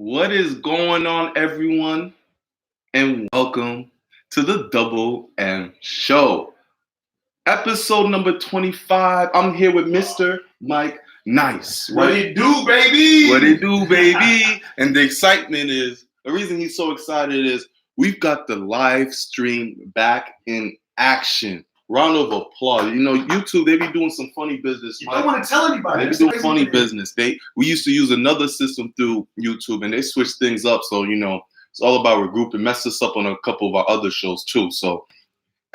What is going on, everyone? And welcome to the Double M Show. Episode number 25. I'm here with Mr. Mike Nice. What it do, baby? What it do, baby? And the excitement is, the reason he's so excited is we've got the live stream back in action. Round of applause. You know, YouTube, they be doing some funny business. You don't want to tell anybody. They be doing funny business. We used to use another system through YouTube, and they switched things up. So, you know, it's all about regrouping. Messed us up on a couple of our other shows, too. So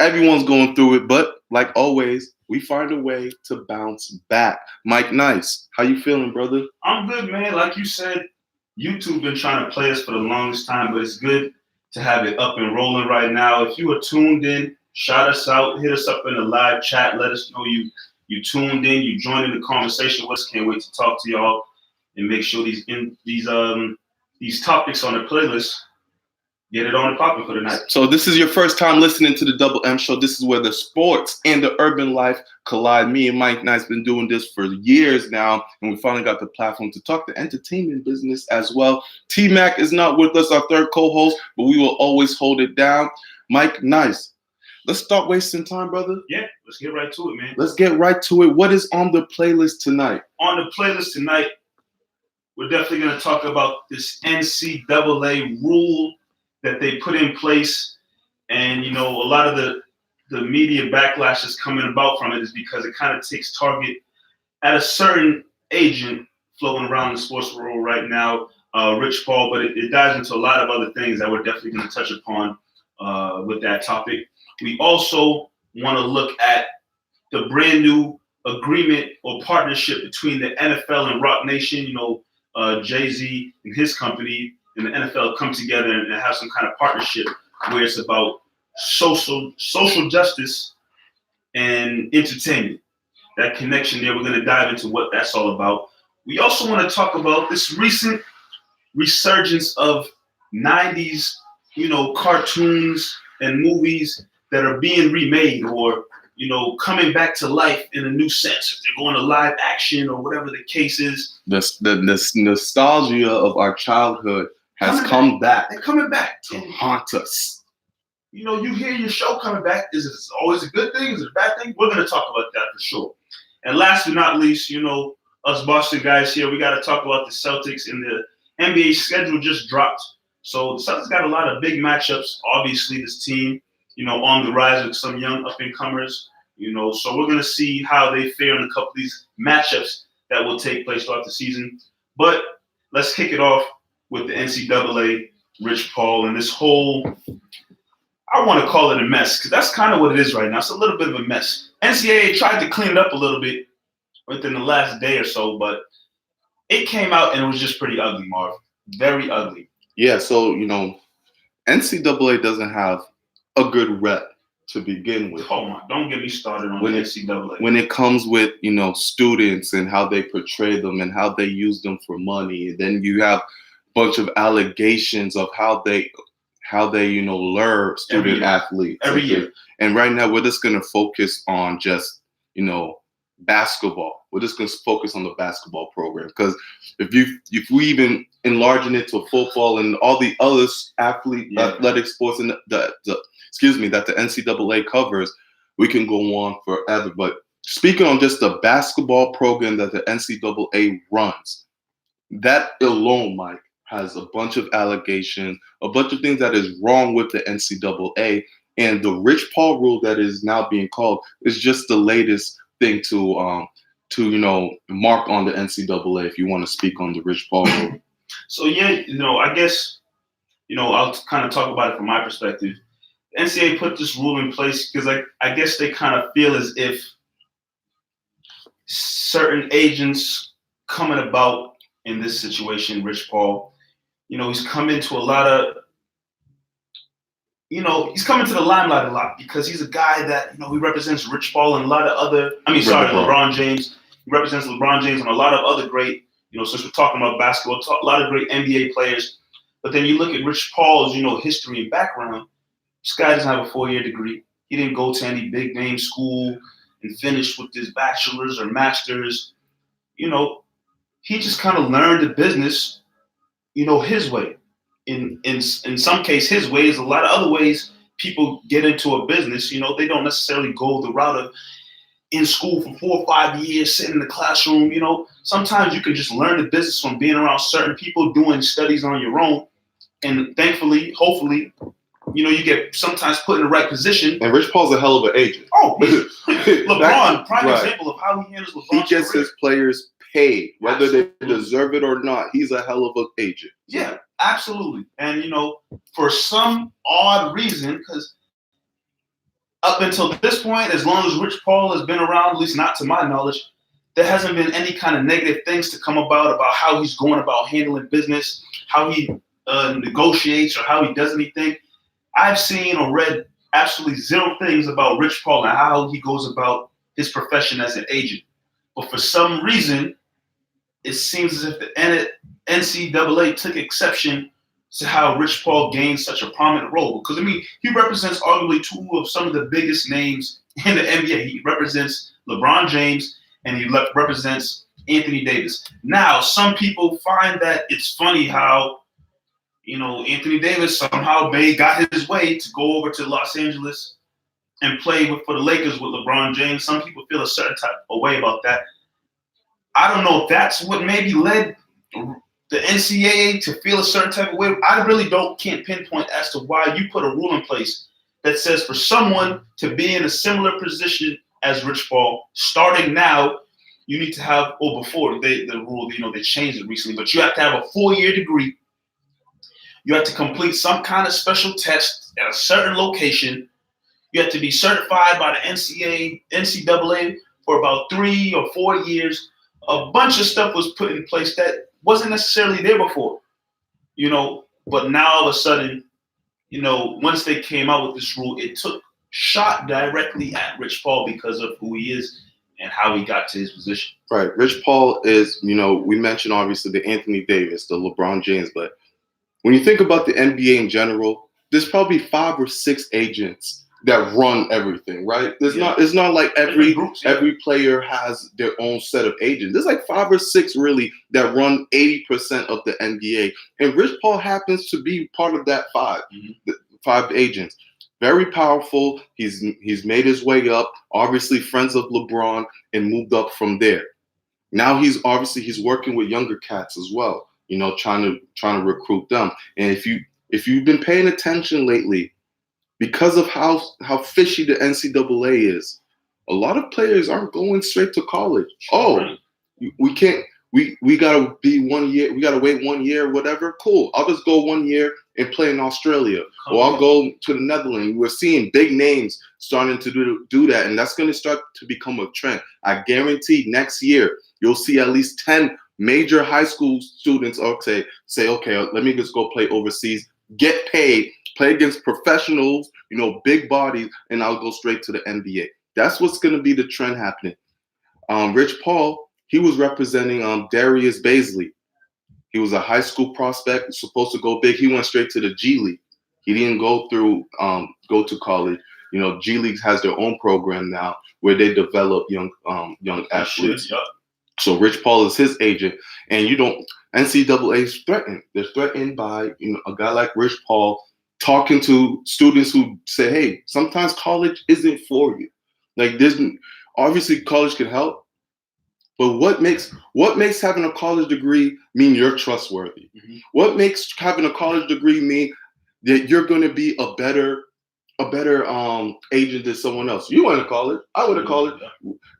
everyone's going through it. But like always, we find a way to bounce back. Mike Nice, how you feeling, brother? I'm good, man. Like you said, YouTube been trying to play us for the longest time, but it's good to have it up and rolling right now. If you are tuned in, shout us out, hit us up in the live chat. Let us know you tuned in, you joined in the conversation with us. Can't wait to talk to y'all and make sure these topics on the playlist get it on the popping for tonight. So this is your first time listening to the Double M Show. This is where the sports and the urban life collide. Me and Mike Nice been doing this for years now, and we finally got the platform to talk the entertainment business as well. T-Mac is not with us, our third co-host, but we will always hold it down. Mike Nice. Let's start wasting time, brother. Yeah, let's get right to it, man. Let's get right to it. What is on the playlist tonight? On the playlist tonight, we're definitely going to talk about this NCAA rule that they put in place. And, you know, a lot of the media backlash that's coming about from it is because it kind of takes target at a certain agent floating around the sports world right now, Rich Paul, but it dives into a lot of other things that we're definitely going to touch upon with that topic. We also want to look at the brand new agreement or partnership between the NFL and Rock Nation. You know, Jay-Z and his company and the NFL come together and have some kind of partnership where it's about social justice and entertainment. That connection there, we're going to dive into what that's all about. We also want to talk about this recent resurgence of 90s, you know, cartoons and movies that are being remade or, you know, coming back to life in a new sense. If they're going to live action or whatever the case is. The nostalgia of our childhood has come back. They're coming back to haunt us. You know, you hear your show coming back. Is it always a good thing? Is it a bad thing? We're going to talk about that for sure. And last but not least, you know, us Boston guys here, we got to talk about the Celtics, and the NBA schedule just dropped. So the Celtics got a lot of big matchups. Obviously, this team, you know, on the rise with some young up-and-comers, you know. So we're going to see how they fare in a couple of these matchups that will take place throughout the season. But let's kick it off with the NCAA, Rich Paul, and this whole, I want to call it a mess, because that's kind of what it is right now. It's a little bit of a mess. NCAA tried to clean it up a little bit within the last day or so, but it came out and it was just pretty ugly, Marv. Very ugly. Yeah, so, you know, NCAA doesn't have a good rep to begin with. Oh my, don't get me started on the NCAA. When it comes with, you know, students and how they portray them and how they use them for money, and then you have a bunch of allegations of how they you know, lure student athletes every year. And right now we're just going to focus on just, you know, basketball. We're just going to focus on the basketball program, because if we even enlarging it to football and all the other athletic sports and that the NCAA covers, we can go on forever. But speaking on just the basketball program that the NCAA runs, that alone, Mike, has a bunch of allegations, a bunch of things that is wrong with the NCAA, and the Rich Paul rule that is now being called is just the latest thing to you know, mark on the NCAA. If you want to speak on the Rich Paul rule. So yeah, you know, I guess, you know, I'll kind of talk about it from my perspective. The NCAA put this rule in place because I guess they kind of feel as if certain agents coming about in this situation, Rich Paul, you know, he's come into a lot of, you know, he's coming to the limelight a lot because he's a guy that, you know, he represents Rich Paul and a lot of other, LeBron James. He represents LeBron James and a lot of other great, you know, since we're talking about basketball, a lot of great NBA players. But then you look at Rich Paul's, you know, history and background. This guy doesn't have a 4-year degree. He didn't go to any big name school and finish with his bachelor's or master's. You know, he just kind of learned the business his way. In some case, his ways. A lot of other ways, people get into a business. They don't necessarily go the route of in school for 4 or 5 years, sitting in the classroom. Sometimes you can just learn the business from being around certain people, doing studies on your own, and thankfully, hopefully, you get sometimes put in the right position. And Rich Paul's a hell of an agent. Oh, LeBron, prime example of how he handles LeBron. He gets career. his players paid, whether they deserve it or not. He's a hell of an agent. Yeah, absolutely. And for some odd reason, because up until this point, as long as Rich Paul has been around, at least not to my knowledge, there hasn't been any kind of negative things to come about how he's going about handling business, how he negotiates, or how he does anything. I've seen or read absolutely zero things about Rich Paul and how he goes about his profession as an agent. But for some reason, it seems as if the NCAA took exception to how Rich Paul gained such a prominent role. Because, he represents arguably two of some of the biggest names in the NBA. He represents LeBron James and he represents Anthony Davis. Now, some people find that it's funny how, Anthony Davis somehow got his way to go over to Los Angeles and play for the Lakers with LeBron James. Some people feel a certain type of way about that. I don't know if that's what maybe led the NCAA to feel a certain type of way. I really can't pinpoint as to why you put a rule in place that says for someone to be in a similar position as Rich Paul, starting now, you need to have, before the rule, they changed it recently, but you have to have a 4-year degree. You have to complete some kind of special test at a certain location. You have to be certified by the NCAA for about 3 or 4 years. A bunch of stuff was put in place that wasn't necessarily there before, but now all of a sudden, once they came out with this rule, it took shot directly at Rich Paul because of who he is and how he got to his position. Right. Rich Paul is, we mentioned obviously the Anthony Davis, the LeBron James, but when you think about the NBA in general, there's probably 5 or 6 agents that run everything, right? It's not like every player has their own set of agents. There's like 5 or 6 really that run 80% of the NBA. And Rich Paul happens to be part of that 5, the 5 agents. Very powerful. He's made his way up, obviously friends of LeBron, and moved up from there. Now he's working with younger cats as well, trying to recruit them. And if you've been paying attention lately, because of how fishy the NCAA is, a lot of players aren't going straight to college. Oh, we can't. We gotta be 1 year. We gotta wait 1 year, whatever. Cool. I'll just go 1 year and play in Australia, or I'll go to the Netherlands. We're seeing big names starting to do that, and that's going to start to become a trend. I guarantee next year you'll see at least 10 major high school students say, okay, let me just go play overseas, get paid, play against professionals, big bodies, and I'll go straight to the NBA. That's what's going to be the trend happening. Rich Paul, he was representing Darius Baisley. He was a high school prospect, supposed to go big. He went straight to the G League. He didn't go to college. G League has their own program now where they develop young athletes. Yep. So Rich Paul is his agent, and NCAA is threatened. They're threatened by a guy like Rich Paul talking to students who say, "Hey, sometimes college isn't for you. Like, obviously college can help, but what makes having a college degree mean you're trustworthy? Mm-hmm. What makes having a college degree mean that you're going to be a better agent than someone else? You went to college. I went to college.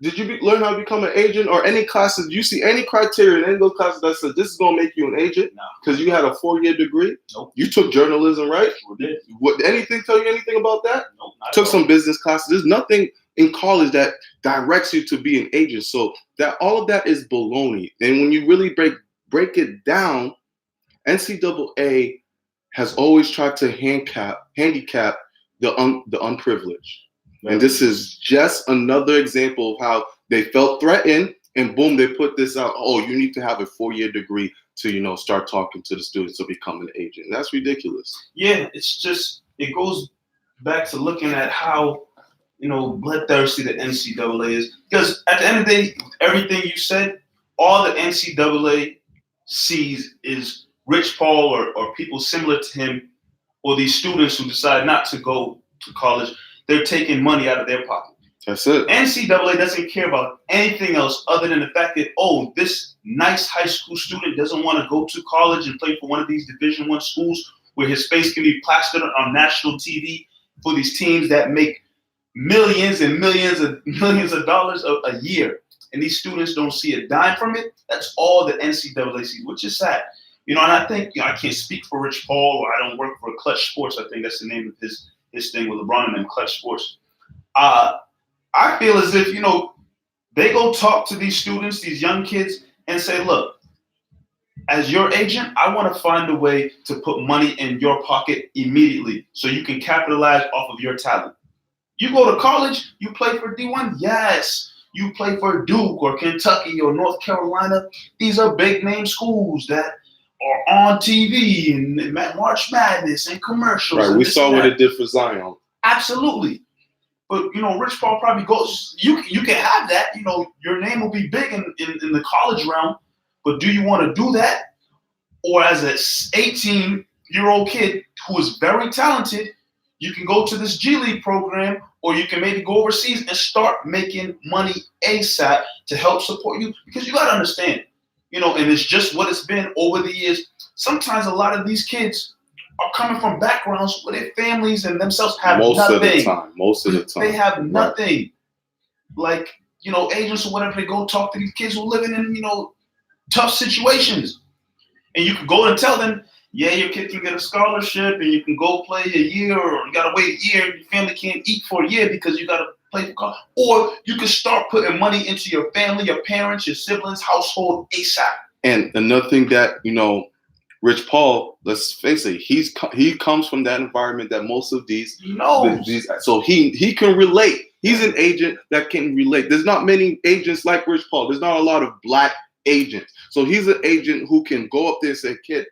Did you learn how to become an agent or any classes? Do you see any criteria in any of those classes that says this is going to make you an agent? No. Because you had a 4-year degree? Nope. You took journalism, right? Sure did. Anything tell you anything about that? Nope. Took some business classes. There's nothing in college that directs you to be an agent. So that all of that is baloney. And when you really break it down, NCAA has always tried to handicap the unprivileged. Right. And this is just another example of how they felt threatened, and boom, they put this out. Oh, you need to have a 4-year degree to, start talking to the students to become an agent. That's ridiculous. Yeah, it goes back to looking at how, bloodthirsty the NCAA is. Because at the end of the day, everything you said, all the NCAA sees is Rich Paul or people similar to him, or these students who decide not to go to college, they're taking money out of their pocket. That's it. NCAA doesn't care about anything else other than the fact that, oh, this nice high school student doesn't want to go to college and play for one of these Division I schools where his face can be plastered on national TV for these teams that make millions and millions of dollars a year. And these students don't see a dime from it. That's all the NCAA sees, which is sad. And I think, I can't speak for Rich Paul, or I don't work for Clutch Sports. I think that's the name of his thing with LeBron and them, Clutch Sports. I feel as if, they go talk to these students, these young kids, and say, look, as your agent, I want to find a way to put money in your pocket immediately so you can capitalize off of your talent. You go to college, you play for D1? Yes. You play for Duke or Kentucky or North Carolina. These are big name schools that are on TV and March Madness and commercials. Right, we saw what it did for Zion. Absolutely. But, Rich Paul probably goes, you can have that. Your name will be big in the college realm. But do you want to do that? Or as an 18-year-old kid who is very talented, you can go to this G League program, or you can maybe go overseas and start making money ASAP to help support you. Because you got to understand, and it's just what it's been over the years. Sometimes a lot of these kids are coming from backgrounds where their families and themselves have most nothing. Most of the time. They have nothing. Right. Like, agents or whatever, they go talk to these kids who are living in, tough situations. And you can go and tell them, yeah, your kid can get a scholarship and you can go play a year, or you got to wait a year and your family can't eat for a year because you got to play for college. Or you can start putting money into your family, your parents, your siblings, household ASAP. And another thing that, Rich Paul, let's face it, he comes from that environment that most of these, so he can relate. He's an agent that can relate. There's not many agents like Rich Paul. There's not a lot of black agents. So he's an agent who can go up there and say, kid,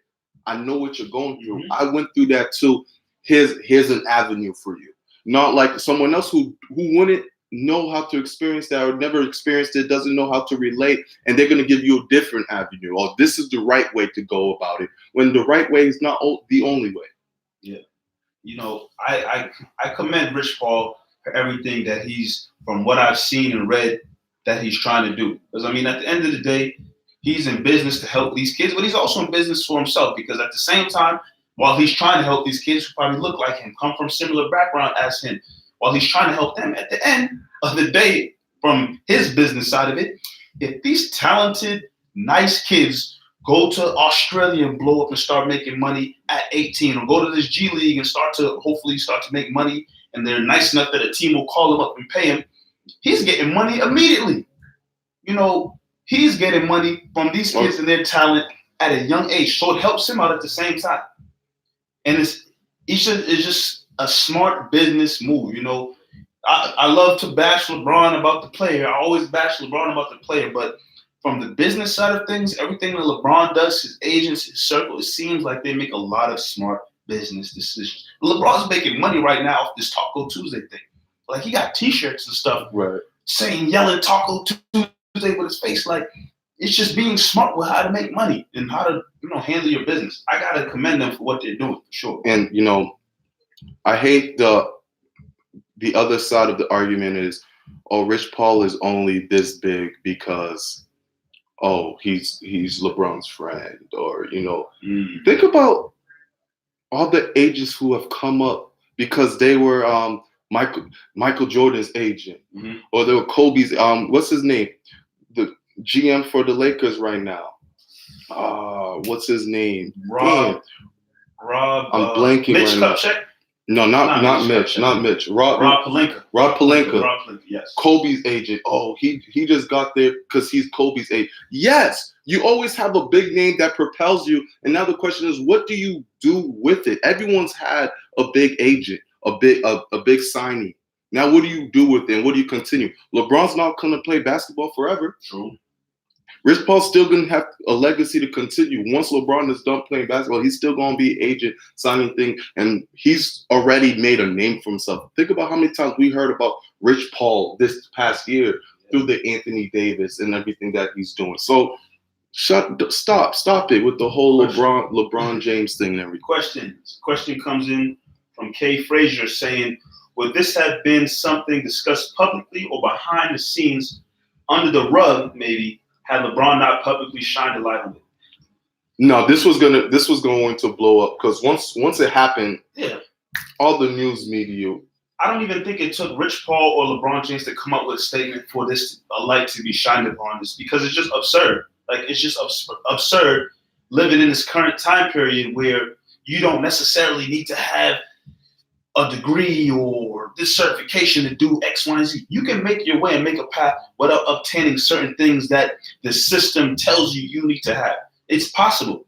I know what you're going through. Mm-hmm. I went through that too. Here's an avenue for you. Not like someone else who wouldn't know how to experience that or never experienced it, doesn't know how to relate, and they're going to give you a different avenue. Or this is the right way to go about it, when the right way is not the only way. Yeah. I commend Rich Paul for everything that he's, from what I've seen and read, that he's trying to do. Because, at the end of the day, he's in business to help these kids, but he's also in business for himself, because at the same time, while he's trying to help these kids who probably look like him, come from similar background as him, while he's trying to help them, at the end of the day, from his business side of it, if these talented, nice kids go to Australia and blow up and start making money at 18, or go to this G League and hopefully start to make money, and they're nice enough that a team will call him up and pay him, he's getting money immediately. He's getting money from these kids and their talent at a young age, so it helps him out at the same time. And it's just a smart business move. I love to bash LeBron about the player. I always bash LeBron about the player, but from the business side of things, everything that LeBron does, his agents, his circle, it seems like they make a lot of smart business decisions. LeBron's making money right now off this Taco Tuesday thing. Like, he got T-shirts and stuff, right, yelling Taco Tuesday with his face. Like, it's just being smart with how to make money and how to, handle your business. I gotta commend them for what they're doing, for sure. And I hate the other side of the argument is, Rich Paul is only this big because, he's LeBron's friend, or think about all the agents who have come up because they were Michael Jordan's agent, mm-hmm. or they were Kobe's. What's his name? The GM for the Lakers right now. What's his name? Rob. I'm blanking Mitch right Kupchak? now. No, not Mitch. Not Mitch. Rob Pelinka. Rob Pelinka. Rob Pelinka, yes. Kobe's agent. He just got there because he's Kobe's agent. Yes, you always have a big name that propels you. And now the question is, what do you do with it? Everyone's had a big agent, a big signing. Now, what do you do with it? And what do you continue? LeBron's not going to play basketball forever. True. Rich Paul's still going to have a legacy to continue. Once LeBron is done playing basketball, he's still going to be agent, signing thing, and he's already made a name for himself. Think about how many times we heard about Rich Paul this past year through the Anthony Davis and everything that he's doing. So Stop it with the whole LeBron James thing and everything. Question comes in from Kay Frazier saying, would this have been something discussed publicly or behind the scenes under the rug, maybe, had LeBron not publicly shined a light on it? No, this was going to blow up because once it happened, all the news media. I don't even think it took Rich Paul or LeBron James to come up with a statement for this a light to be shined upon this, because it's just absurd. Like, it's just absurd living in this current time period where you don't necessarily need to have a degree or this certification to do X, Y, and Z. You can make your way and make a path without obtaining certain things that the system tells you need to have. It's possible.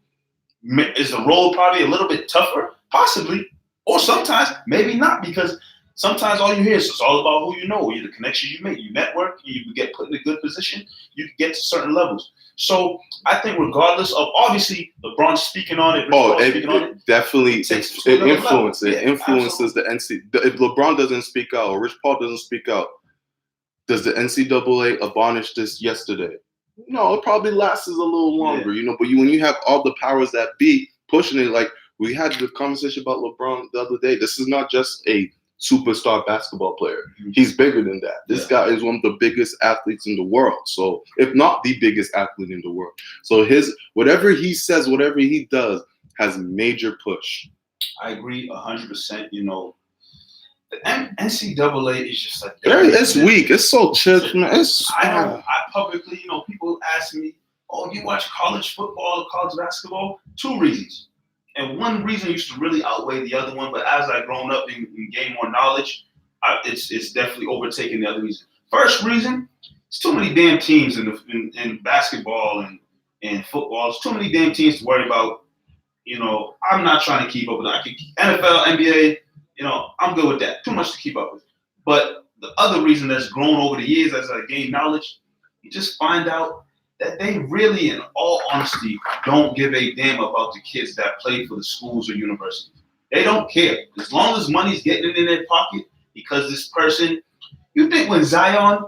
Is the road probably a little bit tougher? Possibly. Or sometimes, maybe not, because sometimes all you hear is it's all about who you know, the connections you make. You network, you get put in a good position, you can get to certain levels. So I think regardless of, obviously, LeBron speaking on it, it definitely influences the NCAA. If LeBron doesn't speak out or Rich Paul doesn't speak out, does the NCAA abolish this yesterday? No, it probably lasts a little longer, But when you have all the powers that be pushing it, like we had the conversation about LeBron the other day. This is not just a superstar basketball player. He's bigger than that. This guy is one of the biggest athletes in the world. So if not the biggest athlete in the world. So whatever he says, whatever he does has major push. I agree 100%. The NCAA is just like, it's weak. It's so chill, man. I publicly, people ask me, oh, you watch college football, college basketball? 2 reasons. And one reason used to really outweigh the other one, but as I've grown up and gained more knowledge, it's definitely overtaken the other reason. First reason, it's too many damn teams in basketball and football. It's too many damn teams to worry about. I'm not trying to keep up with that. NFL, NBA, I'm good with that. Too much to keep up with. But the other reason that's grown over the years as I gain knowledge, you just find out that they really, in all honesty, don't give a damn about the kids that play for the schools or universities. They don't care. As long as money's getting in their pocket, because this person, you think when Zion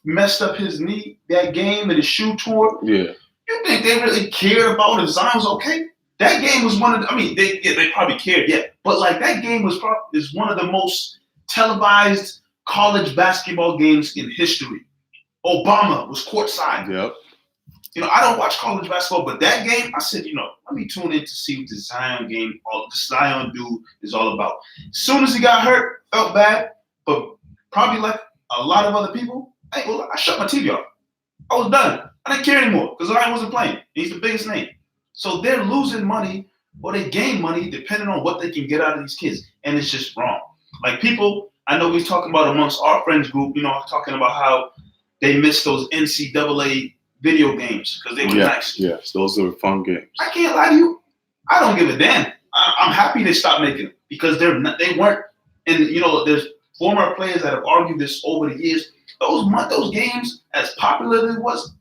messed up his knee, that game and his shoe tore, you think they really cared about if Zion was okay? That game was one of they probably cared, but like that game is one of the most televised college basketball games in history. Obama was courtside. Yep. I don't watch college basketball, but that game, I said, let me tune in to see what the Zion game, the Zion dude is all about. As soon as he got hurt, felt bad, but probably like a lot of other people, I shut my TV off. I was done. I didn't care anymore because Zion wasn't playing. He's the biggest name. So they're losing money or they gain money depending on what they can get out of these kids. And it's just wrong. Like people, I know we're talking about amongst our friends group, talking about how they missed those NCAA video games because they were nice. Yes, those are fun games. I can't lie to you. I don't give a damn. I'm happy they stopped making them because they weren't. And there's former players that have argued this over the years. Those games, as popular as it was,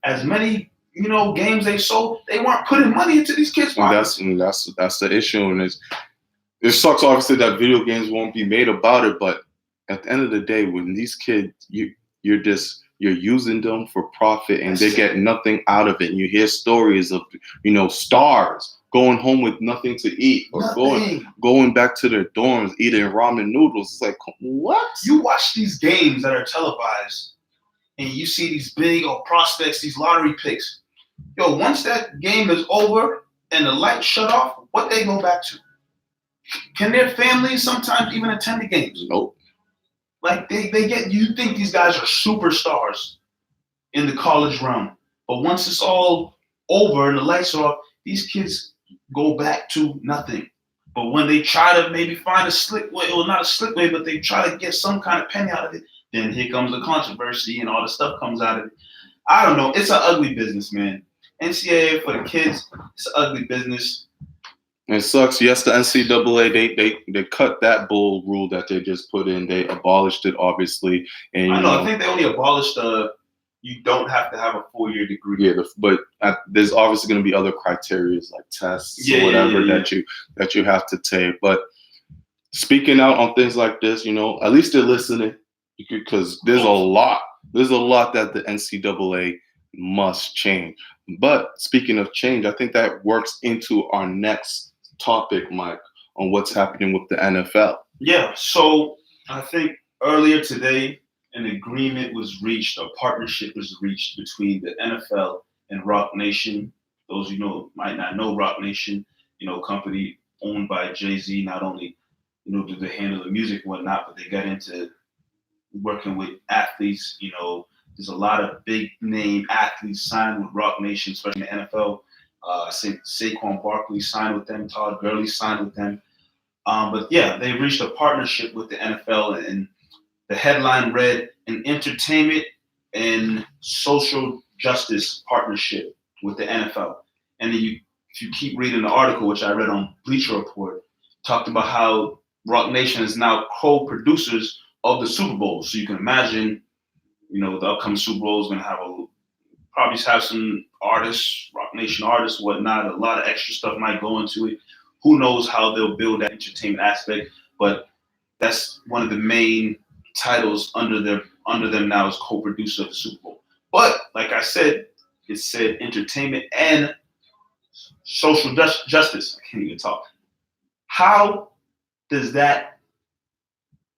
as many games they sold, they weren't putting money into these kids' pockets. And that's the issue, and it sucks obviously that video games won't be made about it. But at the end of the day, when these kids, you're using them for profit and they get nothing out of it. And you hear stories of, stars going home with nothing to eat or going back to their dorms, eating ramen noodles. It's like, what? You watch these games that are televised and you see these big prospects, these lottery picks. Once that game is over and the lights shut off, what they go back to? Can their families sometimes even attend the games? Nope. Like you think these guys are superstars in the college realm, but once it's all over and the lights are off, these kids go back to nothing. But when they try to maybe find a slick way, or not a slick way, but they try to get some kind of penny out of it, then here comes the controversy and all the stuff comes out of it. I don't know. It's an ugly business, man. NCAA for the kids, it's an ugly business. It sucks. Yes, the NCAA, they cut that bull rule that they just put in. They abolished it, obviously. And I think they only abolished you don't have to have a 4-year degree. Yeah, but there's obviously going to be other criteria like tests or whatever that you have to take. But speaking out on things like this, at least they're listening because there's a lot that the NCAA must change. But speaking of change, I think that works into our next topic, Mike, on what's happening with the NFL. Yeah, so I think earlier today, an agreement was reached, a partnership was reached between the NFL and Rock Nation. Those you know might not know Rock Nation, company owned by Jay-Z. Not only, do they handle the music and whatnot, but they got into working with athletes. There's a lot of big name athletes signed with Rock Nation, especially in the NFL. I think Saquon Barkley signed with them, Todd Gurley signed with them. But yeah, they reached a partnership with the NFL, and the headline read an entertainment and social justice partnership with the NFL. And then if you keep reading the article, which I read on Bleacher Report, talked about how Rock Nation is now co-producers of the Super Bowl. So you can imagine, the upcoming Super Bowl is going to probably have some artists, Rock Nation artists, whatnot. A lot of extra stuff might go into it. Who knows how they'll build that entertainment aspect, but that's one of the main titles under them now as co-producer of the Super Bowl. But like I said, it said entertainment and social justice. I can't even talk. How does that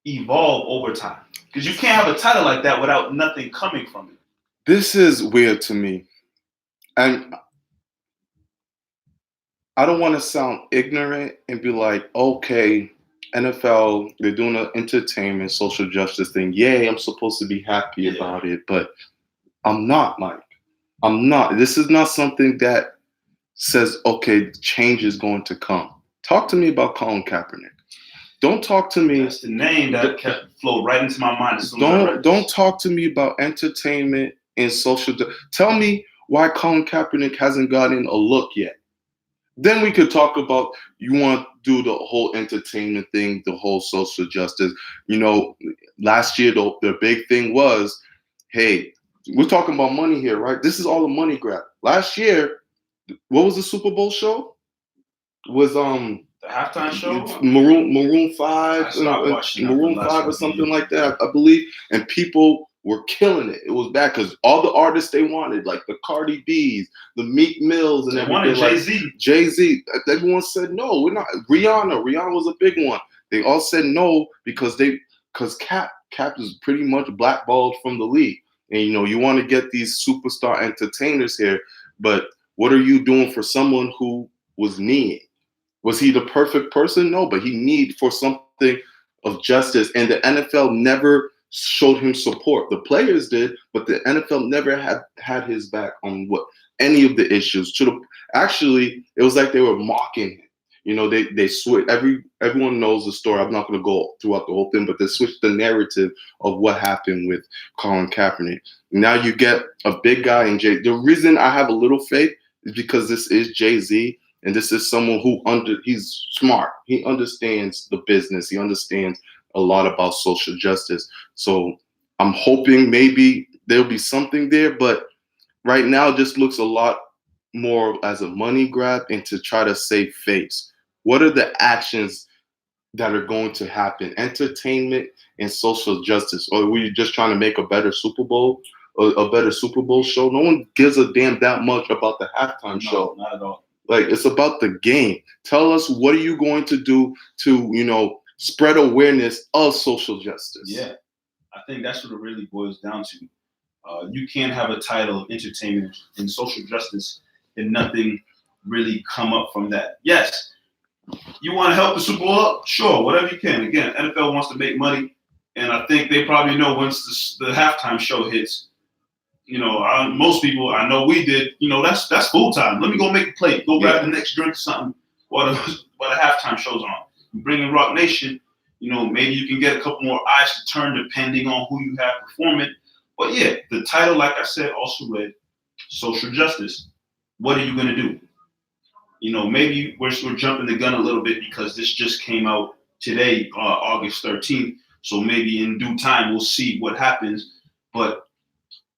evolve over time? Because you can't have a title like that without nothing coming from it. This is weird to me. And I don't want to sound ignorant and be like, okay, NFL, they're doing an entertainment, social justice thing. Yay, I'm supposed to be happy about it, but I'm not, Mike. I'm not. This is not something that says, okay, change is going to come. Talk to me about Colin Kaepernick. Don't talk to me. That's the name that kept flowed right into my mind. Don't talk to me about entertainment and social. Tell me why Colin Kaepernick hasn't gotten a look yet. Then we could talk about you want to do the whole entertainment thing, the whole social justice. Last year the big thing was, hey, we're talking about money here, right? This is all a money grab. Last year, what was the Super Bowl show? Was the halftime show? Maroon 5, Maroon 5 or something like that, I believe. And people were killing it. It was bad because all the artists they wanted, like the Cardi B's, the Meek Mills, and everything. Wanted Jay-Z. Jay-Z. Everyone said no. We're not. Rihanna was a big one. They all said no because Cap is pretty much blackballed from the league. And you want to get these superstar entertainers here, but what are you doing for someone who was kneeling? Was he the perfect person? No, but he needed for something of justice. And the NFL never showed him support. The players did, but the NFL never had his back on any of the issues. Actually, it was like they were mocking him. They switched. Everyone knows the story. I'm not going to go throughout the whole thing, but they switched the narrative of what happened with Colin Kaepernick. Now you get a big guy in Jay. The reason I have a little faith is because this is Jay-Z. And this is someone he's smart. He understands the business. He understands a lot about social justice. So I'm hoping maybe there'll be something there. But right now, it just looks a lot more as a money grab and to try to save face. What are the actions that are going to happen? Entertainment and social justice. Or are we just trying to make a better Super Bowl? A better Super Bowl show? No one gives a damn that much about the halftime show. Not at all. Like, it's about the game. Tell us, what are you going to do to, spread awareness of social justice? Yeah, I think that's what it really boils down to. You can't have a title of entertainment and social justice and nothing really come up from that. Yes, you want to help the Super Bowl up? Sure, whatever you can. Again, NFL wants to make money, and I think they probably know once the halftime show hits, most people, I know we did, that's full time. Let me go make a plate, go grab the next drink or something while the halftime show's on. You bring in Rock Nation, maybe you can get a couple more eyes to turn depending on who you have performing. But yeah, the title, like I said, also read social justice. What are you going to do? Maybe we're jumping the gun a little bit because this just came out today, August 13th. So maybe in due time, we'll see what happens. But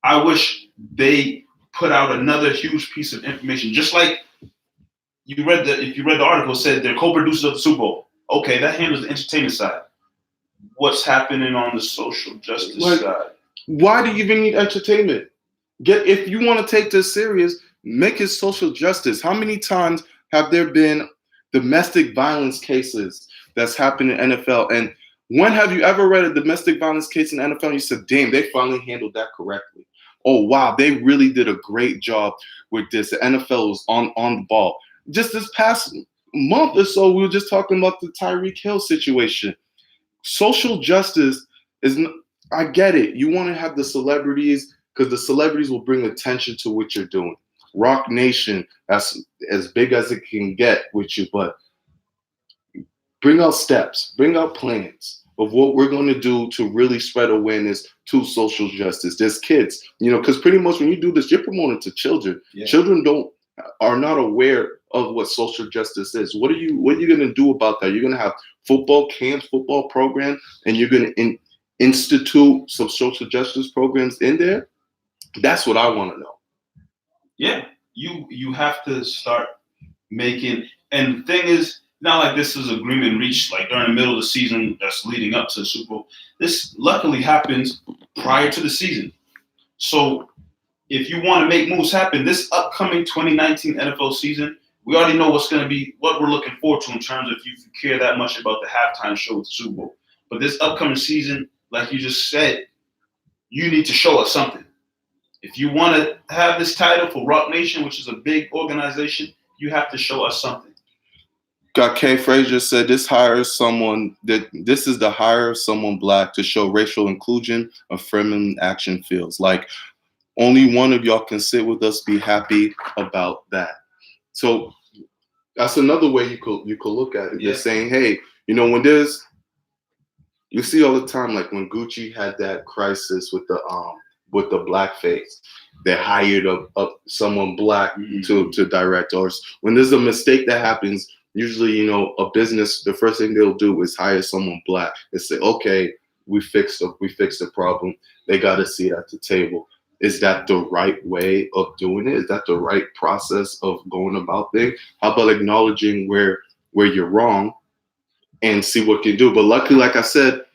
I wish they put out another huge piece of information, just like if you read the article, said they're co-producers of the Super Bowl. Okay, that handles the entertainment side. What's happening on the social justice side? Why do you even need entertainment? If you want to take this serious, Make it social justice. How many times have there been domestic violence cases that's happened in NFL? And when have you ever read a domestic violence case in NFL and you said, damn, they finally handled that correctly? Oh, wow, they really did a great job with this. The NFL was on the ball. Just this past month or so, we were just talking about the Tyreek Hill situation. Social justice is, I get it. You want to have the celebrities because the celebrities will bring attention to what you're doing. Rock Nation, that's as big as it can get with you, but bring out steps, bring out plans of what we're going to do to really spread awareness to social justice. There's kids, because pretty much when you do this, you're promoting to children. Yeah. Children are not aware of what social justice is. What are you going to do about that? You're going to have football camps, football program, and you're going to institute some social justice programs in there? That's what I want to know. Yeah, you have to start making, and the thing is, not like this is agreement reached like during the middle of the season that's leading up to the Super Bowl. This luckily happens prior to the season. So if you want to make moves happen, this upcoming 2019 NFL season, we already know what's going to be, what we're looking forward to in terms of if you care that much about the halftime show with the Super Bowl. But this upcoming season, like you just said, you need to show us something. If you want to have this title for Rock Nation, which is a big organization, you have to show us something. Got K. Frazier said this is the hire of someone black to show racial inclusion, affirming action feels like only one of y'all can sit with us, be happy about that. So that's another way you could look at it. Yeah. You're saying, hey, when you see all the time, like when Gucci had that crisis with the blackface, they hired someone black to direct. Or when there's a mistake that happens, usually, a business, the first thing they'll do is hire someone black and say, okay, we fixed the problem. They got a seat at the table. Is that the right way of doing it? Is that the right process of going about things? How about acknowledging where you're wrong and see what you can do? But luckily, like I said,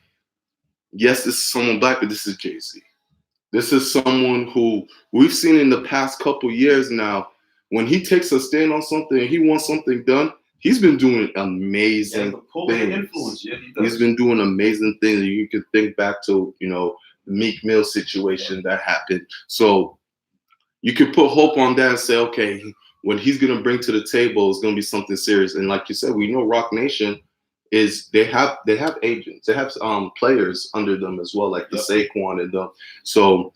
yes, this is someone black, but this is Jay-Z. This is someone who we've seen in the past couple years now. When he takes a stand on something and he wants something done, he's been doing amazing things. Influence. Yeah, he's been doing amazing things. You can think back to, the Meek Mill situation that happened. So you can put hope on that and say, okay, what he's going to bring to the table is going to be something serious. And like you said, we know Rock Nation is they have agents, they have players under them as well, like the Saquon and them. So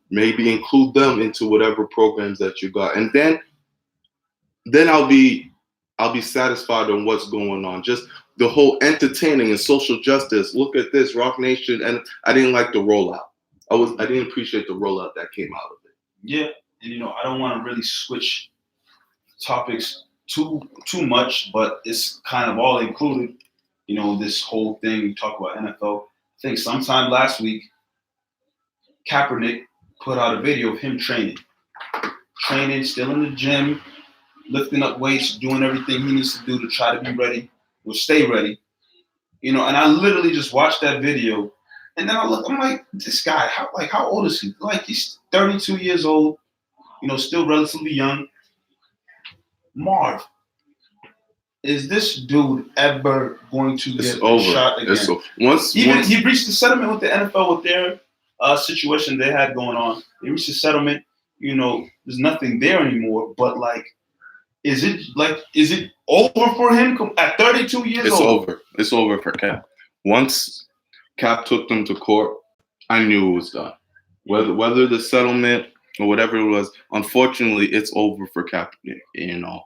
maybe include them into whatever programs that you got, and then I'll be satisfied on what's going on. Just the whole entertaining and social justice. Look at this, Rock Nation, and I didn't like the rollout. I didn't appreciate the rollout that came out of it. Yeah, and I don't want to really switch topics too much, but it's kind of all included. This whole thing, we talk about NFL. I think sometime last week, Kaepernick put out a video of him training, still in the gym, lifting up weights, doing everything he needs to do to try to be ready, or stay ready. And I literally just watched that video, and then I'm like, this guy, how old is he? Like, he's 32 years old, still relatively young. Marv, is this dude ever going to get a shot again? He reached a settlement with the NFL with their situation they had going on. They reached a settlement. There's nothing there anymore. But is it over for him at 32 years old? It's over. It's over for Cap. Once Cap took them to court, I knew it was done. Whether the settlement or whatever it was, unfortunately, it's over for Kaepernick.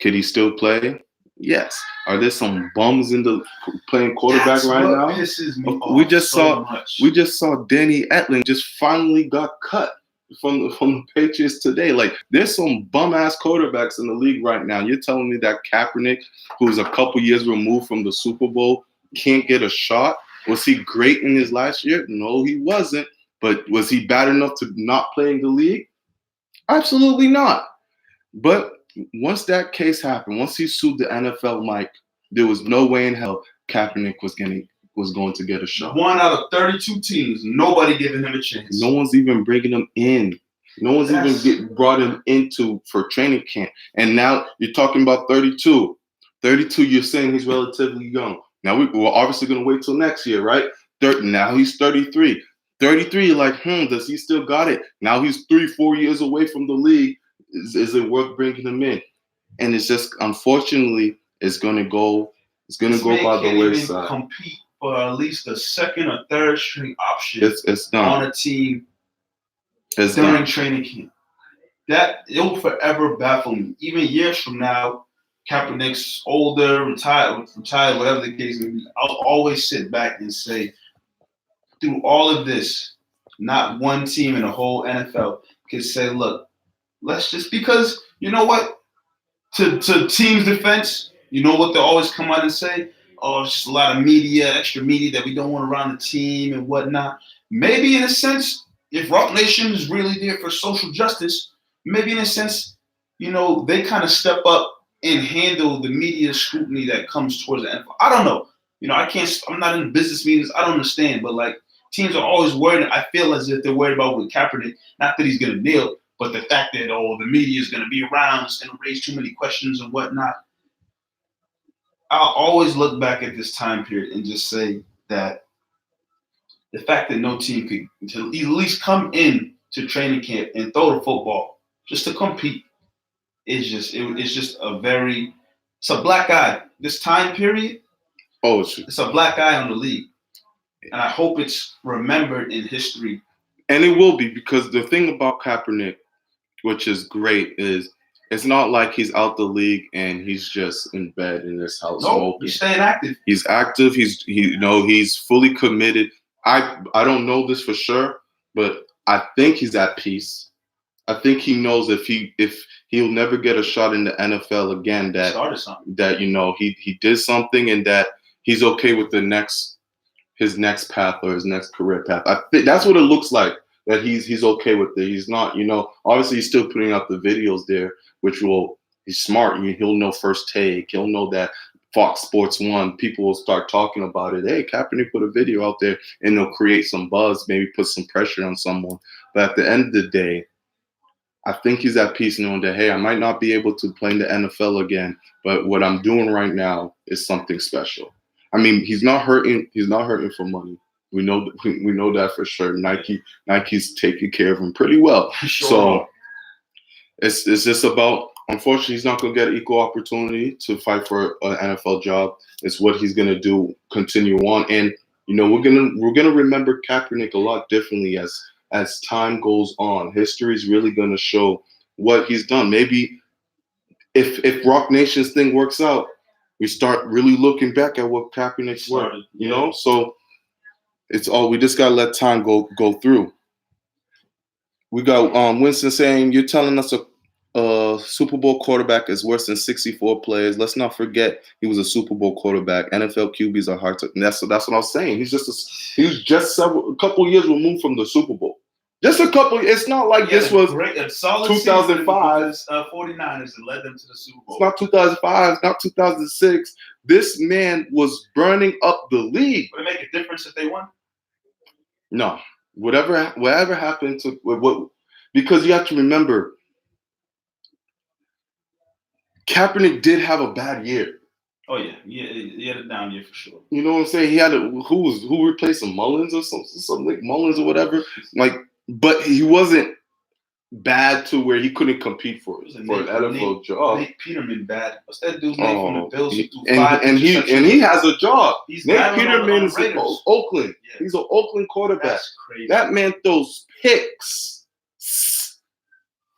Could he still play? Yes. Are there some bums in the playing quarterback right now? Pisses me off we just much. saw Danny Etling just finally got cut from the Patriots today. Like, there's some bum ass quarterbacks in the league right now. You're telling me that Kaepernick, who's a couple years removed from the Super Bowl, can't get a shot? Was he great in his last year? No, he wasn't. But was he bad enough to not play in the league? Absolutely not. But once that case happened, once he sued the NFL, Mike, there was no way in hell Kaepernick was going to get a shot. 1 out of 32 teams, nobody giving him a chance. No one's even bringing him in. No one's even brought him into for training camp. And now you're talking about 32. 32, you're saying he's relatively young. Now we're obviously going to wait till next year, right? Now he's 33. 33, like, does he still got it? Now he's 3-4 years away from the league. Is it worth bringing him in? And it's just, unfortunately, it's going to go by the wayside. Compete for at least a second or third string option it's done. on a team during training camp. That it will forever baffle me. Even years from now, Kaepernick's older, retired, whatever the case may be, I'll always sit back and say, through all of this, not one team in the whole NFL can say, look, let's just, because you know what? To teams' defense, you know what they always come out and say? Oh, it's just a lot of media, extra media that we don't want around the team and whatnot. Maybe in a sense, if Rock Nation is really there for social justice, maybe in a sense, they kind of step up and handle the media scrutiny that comes towards the NFL. I don't know. I'm not in business meetings. I don't understand. But like, teams are always worried. I feel as if they're worried about with Kaepernick, not that he's going to kneel, but the fact that, the media is going to be around, it's going to raise too many questions and whatnot. I'll always look back at this time period and just say that the fact that no team could at least come in to training camp and throw the football just to compete is just it's a black eye. This time period, it's a black eye on the league. And I hope it's remembered in history. And it will be, because the thing about Kaepernick, which is great, is it's not like he's out the league and he's just in bed in his house. No, he's staying active. He's active. He's fully committed. I don't know this for sure, but I think he's at peace. I think he knows if he'll never get a shot in the NFL again, that he did something, and that he's okay with his next path or his next career path. I think that's what it looks like. That he's okay with it. He's not, obviously he's still putting out the videos there, he's smart. He'll know First Take. He'll know that Fox Sports 1, people will start talking about it. Hey, Kaepernick put a video out there, and they'll create some buzz, maybe put some pressure on someone. But at the end of the day, I think he's at peace knowing that, hey, I might not be able to play in the NFL again, but what I'm doing right now is something special. I mean, he's not hurting for money. We know that for sure. Nike's taking care of him pretty well. Sure. So it's just about, unfortunately, he's not going to get equal opportunity to fight for an NFL job. It's what he's going to do, continue on. And, we're gonna remember Kaepernick a lot differently as time goes on. History is really going to show what he's done. Maybe if Rock Nation's thing works out, we start really looking back at what Kaepernick's work, So we just gotta let time go through. We got Winston saying, you're telling us a Super Bowl quarterback is worse than 64 players. Let's not forget he was a Super Bowl quarterback. NFL QBs are hard to. And that's what I was saying. He was just a couple years removed from the Super Bowl. Just a couple. It's not like this was a solid 2005. 49ers that led them to the Super Bowl. It's not 2005, not 2006. This man was burning up the league. Would it make a difference if they won? No. Whatever happened to what? Because you have to remember, Kaepernick did have a bad year. Oh yeah, he had a down year for sure. You know what I'm saying? He had who replaced him, Mullins or something like Mullins or whatever. But he wasn't bad to where he couldn't compete for an NFL job. Nate Peterman bad. What's that dude's name from the Bills? And he has a job. Nate Peterman is in Oakland. Yeah. He's an Oakland quarterback. That's crazy. That man throws picks.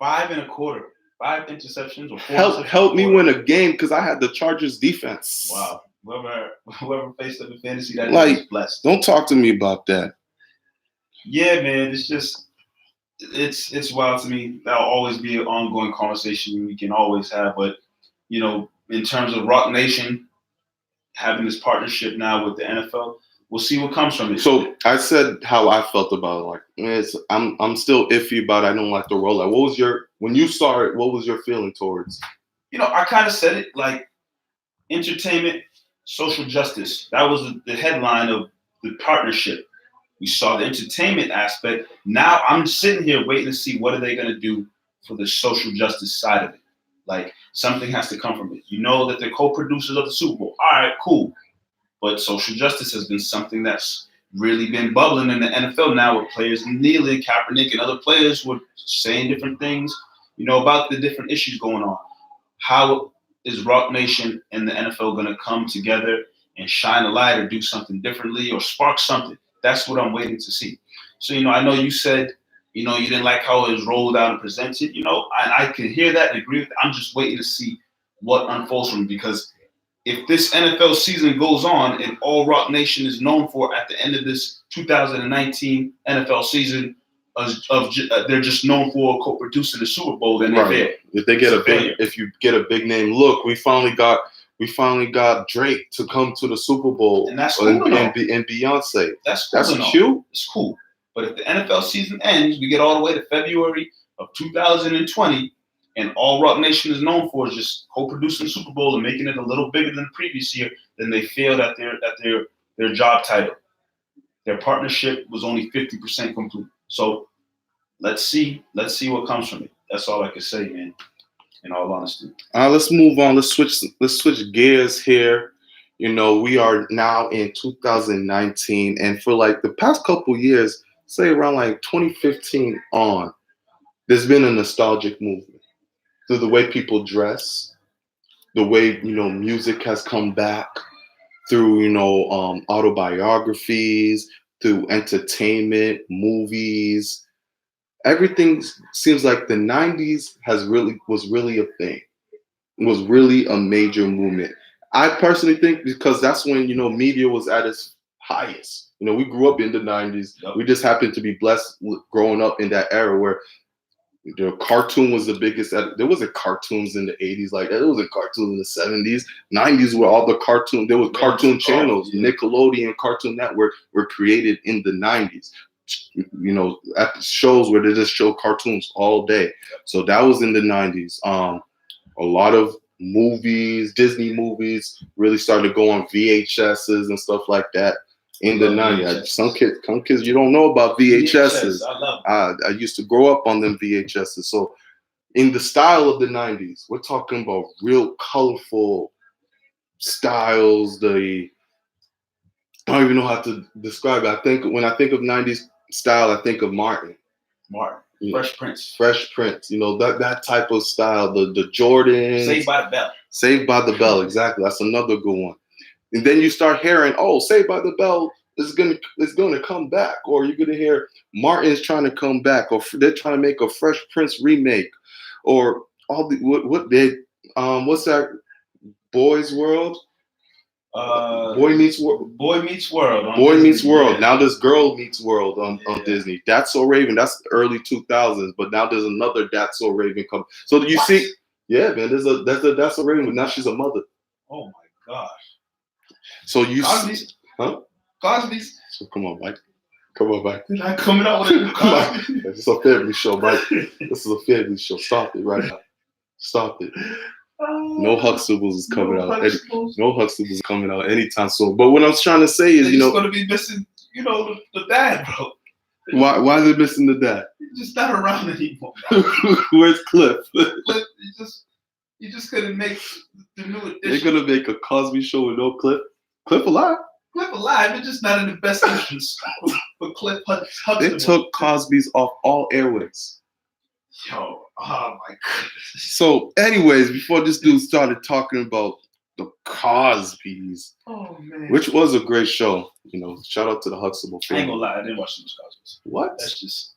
5 interceptions or 4 help me win a game because I had the Chargers defense. Wow. Whoever faced up in fantasy, that is blessed. Don't talk to me about that. Yeah, man. It's just it's wild to me. That'll always be an ongoing conversation we can always have. But in terms of Rock Nation having this partnership now with the NFL, we'll see what comes from it. So I said how I felt about it. I'm still iffy about it. I don't like the rollout. When you saw it, what was your feeling towards? I kind of said it entertainment, social justice. That was the headline of the partnership. We saw the entertainment aspect. Now I'm sitting here waiting to see what are they going to do for the social justice side of it. Like, something has to come from it. You know that they're co-producers of the Super Bowl. All right, cool. But social justice has been something that's really been bubbling in the NFL now, with players kneeling, Kaepernick and other players were saying different things, about the different issues going on. How is Rock Nation and the NFL going to come together and shine a light or do something differently or spark something? That's what I'm waiting to see. So, I know you said, you didn't like how it was rolled out and presented. I can hear that and agree with that. I'm just waiting to see what unfolds from it, because if this NFL season goes on and all Rock Nation is known for at the end of this 2019 NFL season, they're just known for co-producing the Super Bowl, then they fail. If you get a big name, look, we finally got Drake to come to the Super Bowl, and that's cool, and Beyonce. That's cute. It's cool. But if the NFL season ends, we get all the way to February of 2020, and all Rock Nation is known for is just co-producing the Super Bowl and making it a little bigger than the previous year, then they failed at their job title. Their partnership was only 50% complete. So let's see what comes from it. That's all I can say, man. In all honesty. Let's move on. Let's switch gears here. We are now in 2019, and for like the past couple years, say around like 2015 on, there's been a nostalgic movement through the way people dress, the way music has come back, through autobiographies, through entertainment, movies. Everything seems like the 90s was really a thing. It was really a major movement. I personally think because that's when media was at its highest. We grew up in the 90s. Yep. We just happened to be blessed growing up in that era where the cartoon was the biggest. There wasn't cartoons in the 80s like that. There wasn't cartoons in the 70s. 90s were all the cartoon. There was cartoon channels. Yeah. Nickelodeon, Cartoon Network were created in the 90s. At the shows where they just show cartoons all day. So that was in the 90s. A lot of movies, Disney movies, really started to go on VHSs and stuff like that in the 90s. Some kids, you don't know about VHSs. I love them. I used to grow up on them VHSs. So in the style of the 90s, we're talking about real colorful styles. I don't even know how to describe it. When I think of 90s style, I think of Martin. Fresh Prince. That type of style. The Jordans. Saved by the Bell, exactly. That's another good one. And then you start hearing, Saved by the Bell is gonna come back, or you're gonna hear Martin's trying to come back, or they're trying to make a Fresh Prince remake, or all the what's that? Boy's World. Boy Meets World. Boy Meets World. Boy Meets World. Yeah. Now there's Girl Meets World on Disney. That's So Raven. That's early 2000s. But now there's another That's So Raven coming. So you see, yeah, man. There's That's So Raven, but now she's a mother. Oh my gosh. So you Cosby's? Huh? Cosby's? So come on, Mike. You're not coming out with a Cosby. This is a family show, Mike. This is a family show. Stop it right now. Stop it. No Huxtables is coming out. No Huxtables is coming out anytime soon. But what I'm trying to say is, he's going to be missing, the dad, bro. Why is it missing the dad? He's just not around anymore. Where's Cliff? Cliff, you just couldn't make the new edition. They're gonna make a Cosby show with no Cliff. Cliff alive. Cliff alive, but just not in the best conditions. But Cliff Huxtable. They took Cosby's off all airways. Yo, oh my goodness. So, anyways, before this dude started talking about the Cosbys, which was a great show, shout out to the Huxtable family. I ain't gonna lie, I didn't watch those Cosbys. What? That's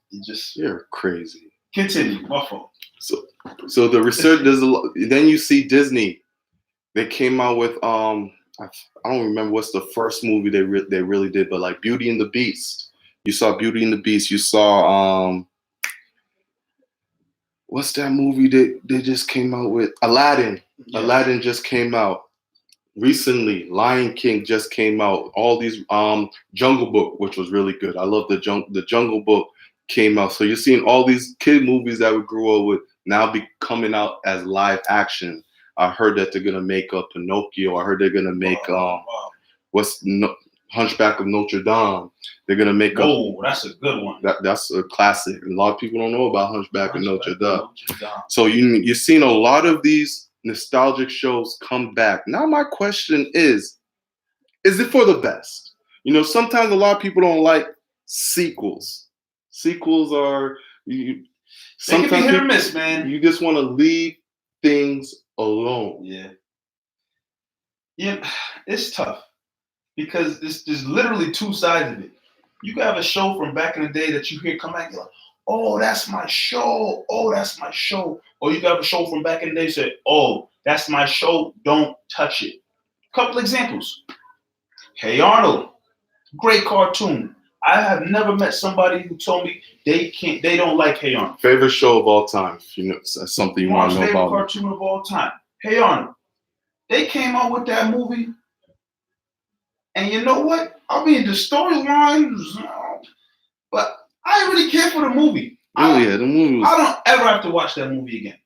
you're crazy. Continue, my fault. So the research, there's a lot. Then you see Disney. They came out with I don't remember what's the first movie they really did, but like Beauty and the Beast. You saw Beauty and the Beast. You saw what's that movie they just came out with? Aladdin. Yeah. Aladdin just came out recently. Lion King just came out. All these Jungle Book, which was really good. I love the Jungle Book came out. So you're seeing all these kid movies that we grew up with now be coming out as live action. I heard that they're gonna make a Pinocchio. I heard they're gonna make Hunchback of Notre Dame. They're gonna make Oh, that's a good one. That's a classic. A lot of people don't know about Hunchback of Notre Dame. So you're seeing a lot of these nostalgic shows come back. Now my question is it for the best? Sometimes a lot of people don't like sequels. Sequels are Sometimes they can be hit or miss, man. You just want to leave things alone. Yeah, it's tough because there's literally two sides of it. You can have a show from back in the day that you hear come back, you're like, oh, that's my show. Oh, that's my show. Or you can have a show from back in the day that say, oh, that's my show. Don't touch it. Couple examples. Hey Arnold, great cartoon. I have never met somebody who told me they don't like Hey Arnold. Favorite show of all time. That's something you want to know about. Favorite cartoon of all time. Hey Arnold. They came out with that movie, and you know what? I mean, the storyline, but I didn't really care for the movie. The movie was... I don't ever have to watch that movie again.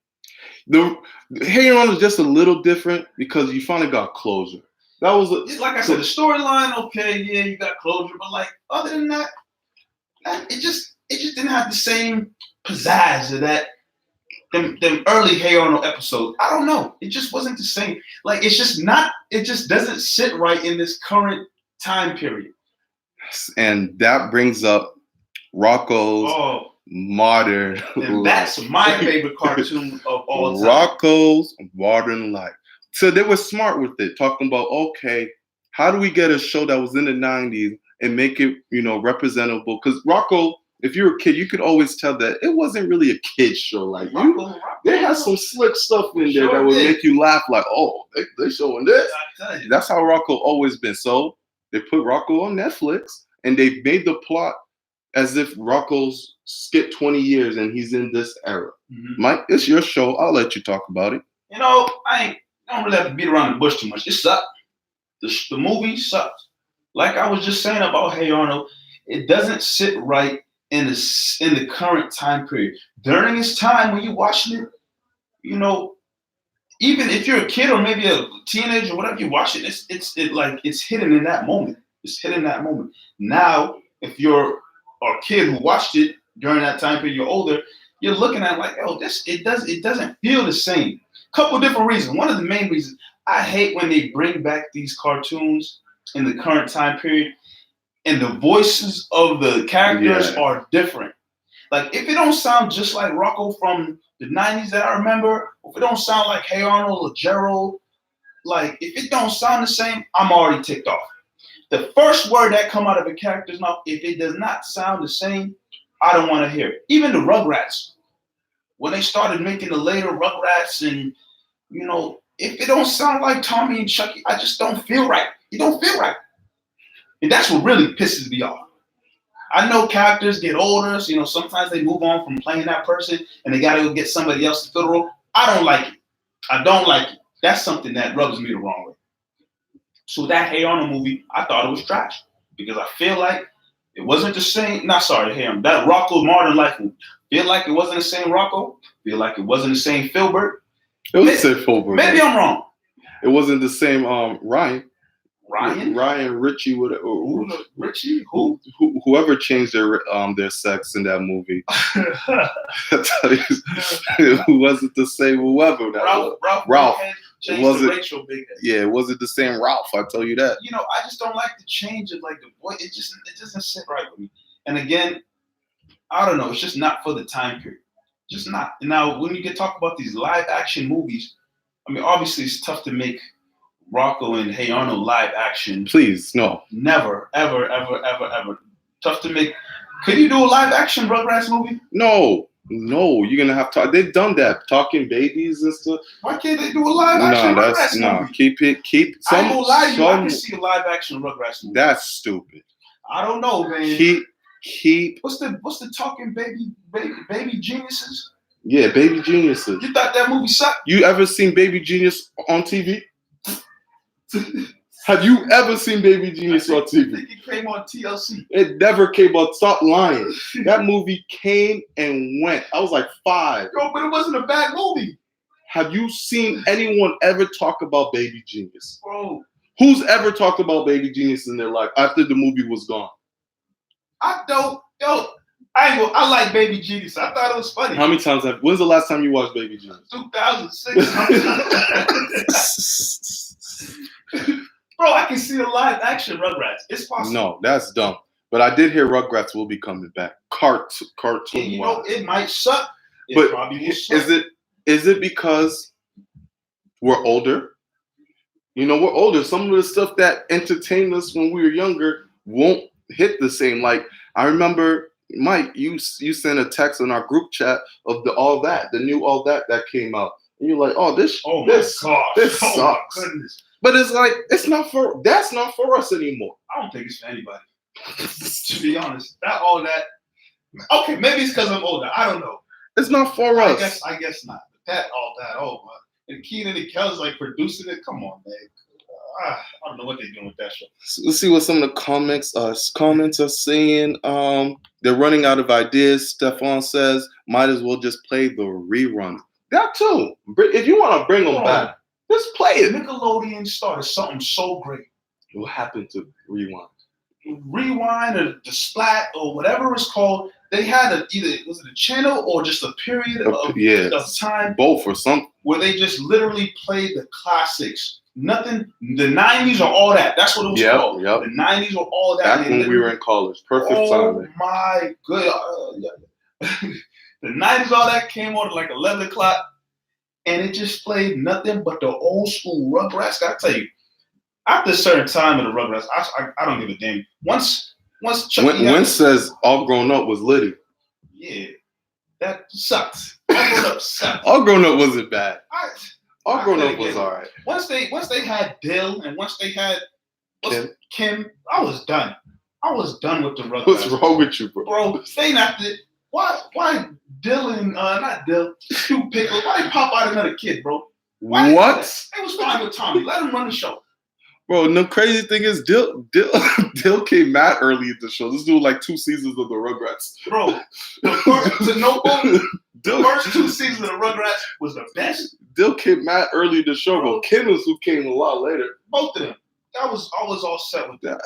The Hey Arnold is just a little different because you finally got closure. That was like I said, the storyline. Okay, yeah, you got closure, but like other than that, it just didn't have the same pizzazz of that. Them early Hey Arnold episodes. I don't know. It just wasn't the same. Like it just doesn't sit right in this current time period. And that brings up Rocko's Modern Life. That's my favorite cartoon of all time. Rocko's Modern Life. So they were smart with it, talking about, okay, how do we get a show that was in the 90s and make it, representable? Because Rocko, if you're a kid, you could always tell that it wasn't really a kid's show. Like they had some slick stuff in there that would make you laugh. Like, oh, they're showing this. That's how Rocko always been. So they put Rocko on Netflix, and they made the plot as if Rocko's skipped 20 years and he's in this era. Mm-hmm. Mike, it's your show. I'll let you talk about it. I don't really have to beat around the bush too much. It sucked. The movie sucked. Like I was just saying about Hey Arnold, it doesn't sit right in the current time period. During this time when you're watching it, even if you're a kid or maybe a teenager or whatever, you watch it, it's hidden in that moment. It's hidden in that moment. Now, if you're a kid who watched it during that time period, you're older, you're looking at it like, oh, it doesn't feel the same. Couple different reasons. One of the main reasons, I hate when they bring back these cartoons in the current time period and the voices of the characters are different. Like if it don't sound just like Rocko from the 90s that I remember, if it don't sound like Hey Arnold or Gerald, like if it don't sound the same, I'm already ticked off. The first word that come out of a character's mouth, if it does not sound the same, I don't want to hear it. Even the Rugrats, when they started making the later Rugrats and, if it don't sound like Tommy and Chucky, I just don't feel right. It don't feel right. And that's what really pisses me off. I know characters get older, so sometimes they move on from playing that person and they gotta go get somebody else to fill the role. I don't like it. I don't like it. That's something that rubs me the wrong way. So that Hey Arnold movie, I thought it was trash because I feel like it wasn't the same. That Rocko's Modern Life movie. Feel like it wasn't the same Rocko. Feel like it wasn't the same Filbert. It was the same Filbert. Maybe I'm wrong. It wasn't the same Ryan, Richie, Richie, who? Whoever changed their sex in that movie. It wasn't the same. Whoever that Ralph. It wasn't Rachel Big Head. Yeah, it wasn't the same Ralph. I tell you that. I just don't like the change of like the boy. It doesn't sit right with me. And again, I don't know. It's just not for the time period. Just not. Now, when you talk about these live action movies, I mean, obviously it's tough to make Rocko and Hey Arnold live action. Please, no. Never, ever, ever, ever, ever. Tough to make. Could you do a live action Rugrats movie? No, you're gonna have to. They've done that, talking babies and stuff. Why can't they do a live action Rugrats movie? Keep. I ain't gonna lie to you. I can see a live action Rugrats movie. That's stupid. I don't know, man. Keep. What's the talking baby geniuses? Yeah, Baby Geniuses. You thought that movie sucked? You ever seen Baby Genius on TV? Have you ever seen Baby Genius on TV? I think it came on TLC. It never came on. Stop lying. That movie came and went. I was like 5. Yo, but it wasn't a bad movie. Have you seen anyone ever talk about Baby Genius? Bro. Who's ever talked about Baby Genius in their life after the movie was gone? I don't. Yo, I like Baby Genius. I thought it was funny. How many times when's the last time you watched Baby Genius? 2006. Bro, I can see the live action Rugrats. It's possible. No, that's dumb. But I did hear Rugrats will be coming back. Cartoon. Yeah, you know, it might suck. But probably will suck. Is it because we're older? You know, we're older. Some of the stuff that entertained us when we were younger won't hit the same. Like, I remember, Mike, you sent a text in our group chat of the new All That came out. And you're like, this sucks. Goodness. But it's like, that's not for us anymore. I don't think it's for anybody. To be honest. All That. Okay, maybe it's because I'm older. I don't know. It's not for us. I guess not. But All That, my. And Keenan and Kel's like producing it. Come on, man. I don't know what they're doing with that show. So let's see what some of the comments are saying. They're running out of ideas. Stefan says, might as well just play the rerun. That too. If you want to bring them back, just play it. Nickelodeon started something so great. What happened to Rewind? Rewind or the Splat or whatever it's called. They had was it a channel or just a period of time? Both or something. Where they just literally played the classics. Nothing. The 90s or All That. That's what it was called. Yep. The 90s or All That. That's when we were in college. Perfect timing. Oh my god. The 90s All That came on at like 11 o'clock. And it just played nothing but the old school Rugrats. I tell you, after a certain time in the Rugrats, I don't give a damn. Once Chucky says All Grown Up was litty. Yeah, that sucks. All Grown Up sucks. All Grown Up wasn't bad. All Grown Up was all right. Once they had Dill and once they had Kim, I was done. I was done with the Rugrats. What's wrong with you, bro? Bro, they not the why Dylan, not Dill, Stu Pickle, why they pop out another kid, bro? What? They was fine with Tommy. Let him run the show. Bro, the crazy thing is Dill came mad early in the show. This dude like 2 seasons of the Rugrats. Bro, the first 2 seasons of the Rugrats was the best. Dill came mad early in the show, bro. Kim is who came a lot later. Both of them. I was all set with that.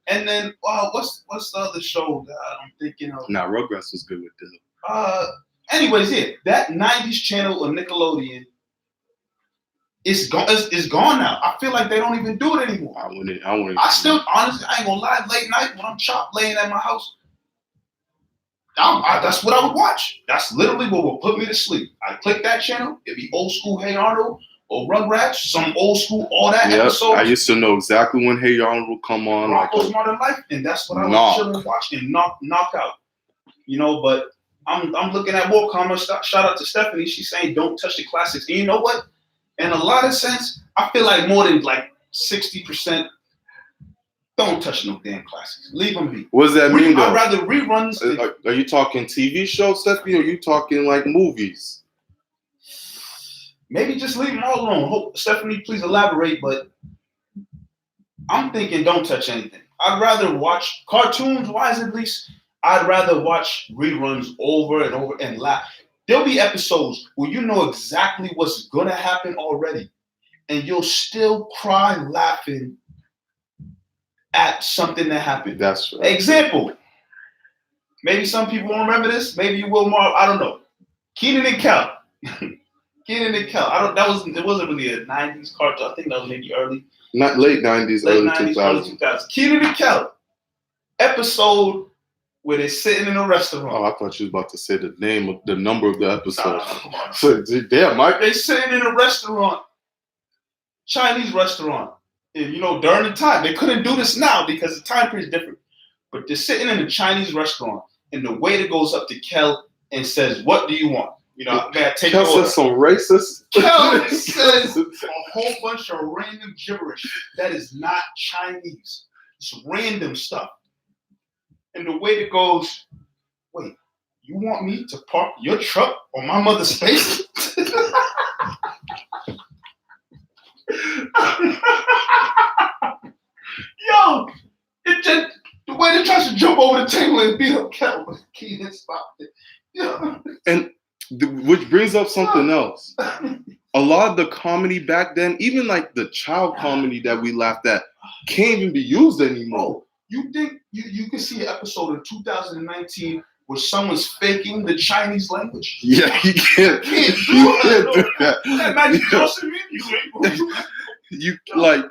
And then what's the other show that I'm thinking of? Nah, Rugrats was good with Dill. Anyways, that 90s channel of Nickelodeon it's gone now. I feel like they don't even do it anymore. I still, honestly, I ain't gonna lie, late night when I'm laying at my house, that's what I would watch. That's literally what will put me to sleep. I click that channel, it'd be old school Hey Arnold or Rugrats, some old school All That episodes. I used to know exactly when Hey Arnold would come on. Rocko's Modern Life, and that's what I would chill and watch and knock out. You know, but I'm looking at more comments. Shout out to Stephanie. She's saying don't touch the classics. And you know what? In a lot of sense, I feel like more than like 60% don't touch no damn classics. Leave them be. What does that mean, though? I'd rather reruns. Are you talking TV shows, Stephanie, or are you talking like movies? Maybe just leave them all alone. Stephanie, please elaborate, but I'm thinking don't touch anything. I'd rather watch cartoons-wise at least. I'd rather watch reruns over and over and laugh. There'll be episodes where you know exactly what's going to happen already, and you'll still cry laughing at something that happened. That's right. Example. Maybe some people won't remember this. Maybe you will, Marv. I don't know. Keenan and Kel. It wasn't really a 90s cartoon. I think that was maybe early. Not late 90s, early 2000s. Keenan and Kel. Episode where they're sitting in a restaurant. Oh, I thought you was about to say the number of the episode. So, damn, Mike. They sitting in a restaurant, Chinese restaurant. And, during the time, they couldn't do this now because the time period is different. But they're sitting in a Chinese restaurant, and the waiter goes up to Kel and says, "What do you want?" Take Kel says some racist. Kel says a whole bunch of random gibberish that is not Chinese. It's random stuff. And the waiter goes, "Wait, you want me to park your truck on my mother's space?" Yo, the waiter tries to jump over the table and beat up Kel, but Keenan stopped it. And which brings up something else. A lot of the comedy back then, even like the child comedy that we laughed at, can't even be used anymore. Bro, you think you can see an episode in 2019 where someone's faking the Chinese language? Yeah, you can't. You You can't do that. That Magic Johnson music. You like.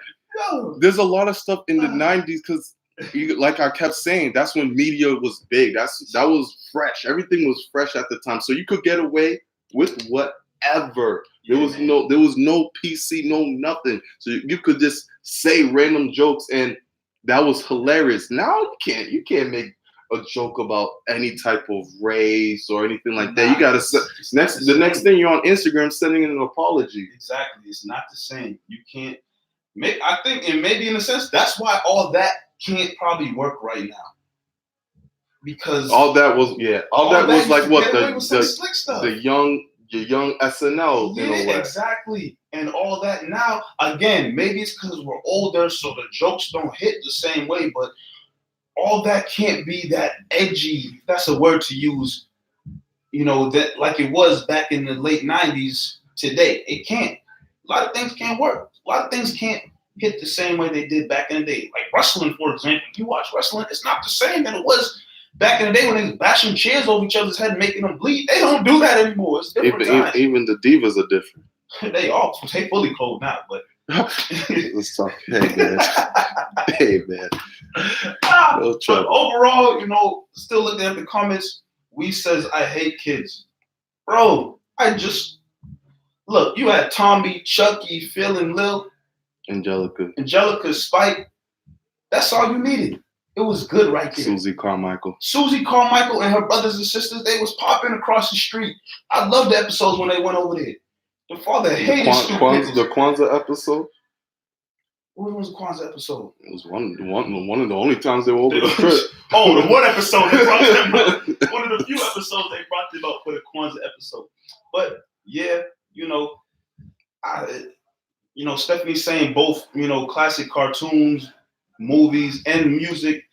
Yo. There's a lot of stuff in the 90s because, like I kept saying, that's when media was big. That was fresh. Everything was fresh at the time, so you could get away with whatever. There was no PC, no nothing. So you could just say random jokes, and that was hilarious. Now you can't make a joke about any type of race or anything like that. You gotta the next thing you're on Instagram sending in an apology. Exactly, it's not the same. You can't. I think, and maybe in a sense, that's why all that can't probably work right now. Because all that was like what the young SNL in a way. Exactly. And all that now, again, maybe it's because we're older, so the jokes don't hit the same way, but all that can't be that edgy, if that's a word to use, that like it was back in the late 90s today. It can't. A lot of things can't work. A lot of things can't hit the same way they did back in the day. Like wrestling, for example. You watch wrestling, it's not the same than it was back in the day when they was bashing chairs over each other's head and making them bleed. They don't do that anymore. It's different times. Even the divas are different. They fully clothed now, but let's talk. Hey man. No but overall, still looking at the comments, we says I hate kids. Bro, look, you had Tommy, Chucky, Phil, and Lil. Angelica, Spike. That's all you needed. It was good right there. Susie Carmichael and her brothers and sisters, they was popping across the street. I love the episodes when they went over there. The father hated the Kwanzaa episode. What was the Kwanzaa episode? It was one of the only times they were over the crib. The one episode they brought them up. One of the few episodes they brought them up for the Kwanzaa episode. But yeah, Stephanie's saying both, classic cartoons, movies, and music.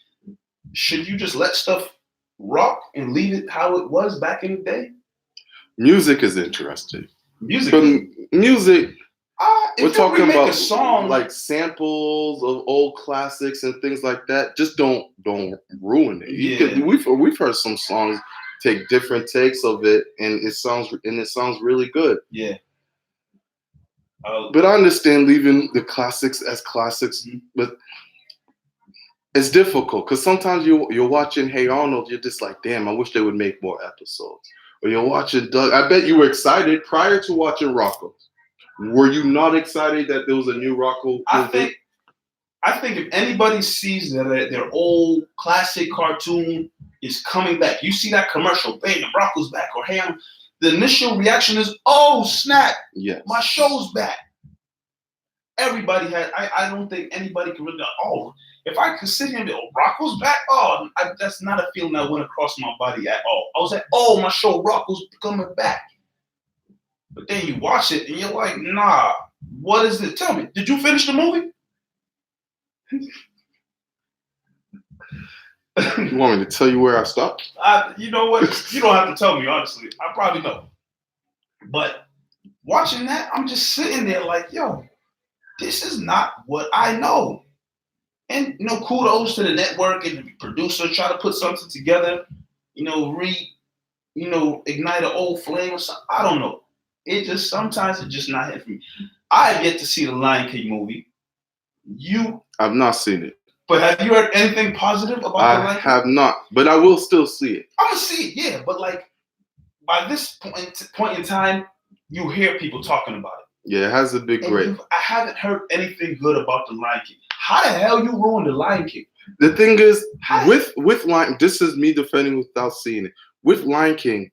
Should you just let stuff rock and leave it how it was back in the day? Music is interesting. Music. We're talking about a song like samples of old classics and things like that. Just don't ruin it. Yeah. We've heard some songs take different takes of it, and it sounds really good. Yeah. But I understand leaving the classics as classics, but it's difficult because sometimes you're watching Hey Arnold, you're just like, damn, I wish they would make more episodes. Or you're watching Doug. I bet you were excited prior to watching Rocco. Were you not excited that there was a new Rocco movie? I think if anybody sees that their old classic cartoon is coming back, you see that commercial, bang, Rocco's back, or hey, the initial reaction is, oh snap, yes, my show's back. Everybody had. I don't think anybody can really. Oh, if I could sit here and be, oh, Rocco's back. Oh, that's not a feeling that went across my body at all. I was like, oh, my show Rocco's coming back. But then you watch it and you're like, nah, what is it? Tell me, did you finish the movie? You want me to tell you where I stopped? You know what? You don't have to tell me, honestly. I probably know. But watching that, I'm just sitting there like, yo, this is not what I know. And, kudos to the network and the producer try to put something together, ignite an old flame or something. I don't know. Sometimes it's just not hit for me. I have yet to see the Lion King movie. I've not seen it. But have you heard anything positive about the Lion King? I have not, but I will still see it. I'm gonna see it, yeah. But like by this point in time, you hear people talking about it. Yeah, it has a big rate. I haven't heard anything good about the Lion King. How the hell you ruined the Lion King? The thing is, with Lion, this is me defending without seeing it. With Lion King,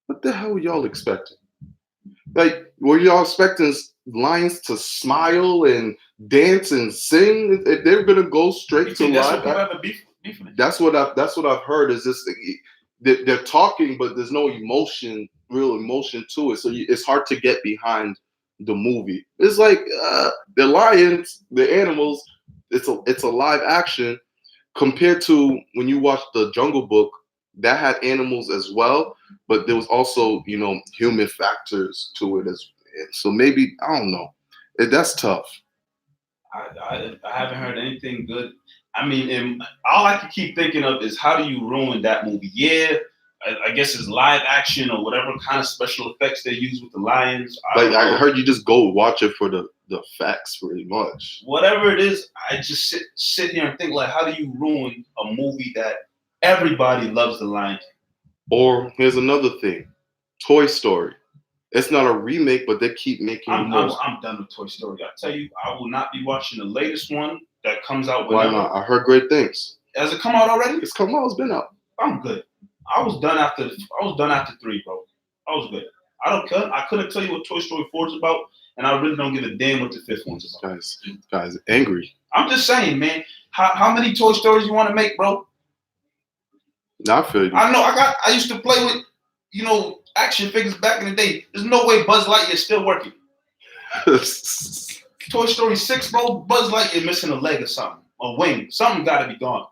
what the hell were y'all expecting? Like, were y'all expecting lions to smile and dance and sing? They're gonna go straight to live. That's what I've heard. Is this they're talking, but there's no real emotion to it. So it's hard to get behind the movie. It's like the lions, the animals. It's a live action compared to when you watch the Jungle Book. That had animals as well, but there was also, human factors to it So maybe, I don't know. That's tough. I haven't heard anything good. I mean, and all I can keep thinking of is how do you ruin that movie? Yeah, I guess it's live action or whatever kind of special effects they use with the lions. I heard you just go watch it for the facts, pretty much. Whatever it is, I just sit here and think like, how do you ruin a movie that everybody loves, The Lion King? Or here's another thing, Toy Story. It's not a remake, but they keep making more. I'm done with Toy Story. I tell you, I will not be watching the latest one that comes out. Why not? I heard great things. Has it come out already? It's come out. It's been out. I'm good. I was done after 3, bro. I was good. I couldn't tell you what Toy Story 4 is about, and I really don't give a damn what the 5th one's about. Guys, angry. I'm just saying, man. How many Toy Stories you want to make, bro? I feel you. I know. I used to play with, action figures back in the day. There's no way Buzz Lightyear is still working. Toy Story 6, bro. Buzz Lightyear missing a leg or something, a wing. Something got to be gone.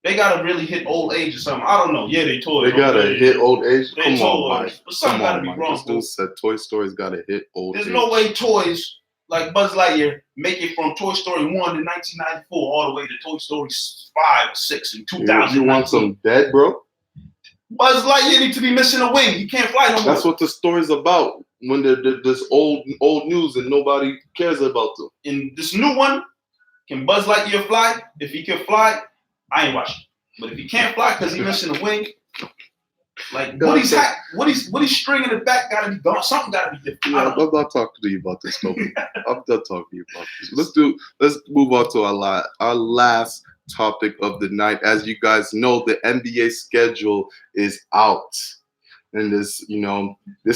They gotta really hit old age or something. I don't know. Yeah, they told. They gotta hit old age. Come on, Mike. But something gotta be wrong. This dude said Toy Story's gotta hit old age. There's no way toys like Buzz Lightyear make it from Toy Story 1 in 1994 all the way to Toy Story 5, 6 in 2000. You want some dead, bro? Buzz Lightyear needs to be missing a wing. He can't fly no more. That's what the story's about. When there's old news and nobody cares about them. In this new one, can Buzz Lightyear fly? If he can fly, I ain't watching. But if he can't fly because he's missing a wing, like Woody's string in the back gotta be gone. Something gotta be different. Yeah, I'm not talking to you about this, Kobe. I'm done talking to you about this. Let's move on to our last topic of the night. As you guys know, the NBA schedule is out. And this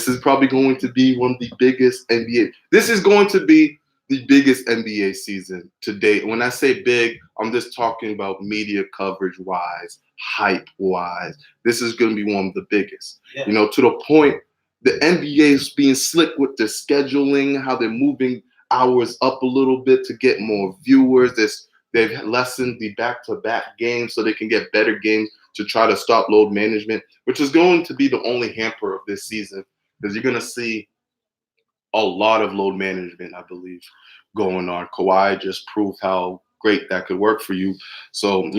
is probably going to be one of the biggest NBA. This is going to be the biggest NBA season to date. When I say big, I'm just talking about media coverage wise, hype wise. This is going to be one of the biggest. Yeah. To the point, the NBA is being slick with their scheduling, how they're moving hours up a little bit to get more viewers. They've lessened the back-to-back games so they can get better games to try to stop load management, which is going to be the only hamper of this season, because you're going to see a lot of load management, I believe, going on. Kawhi just proved how great that could work for you. So,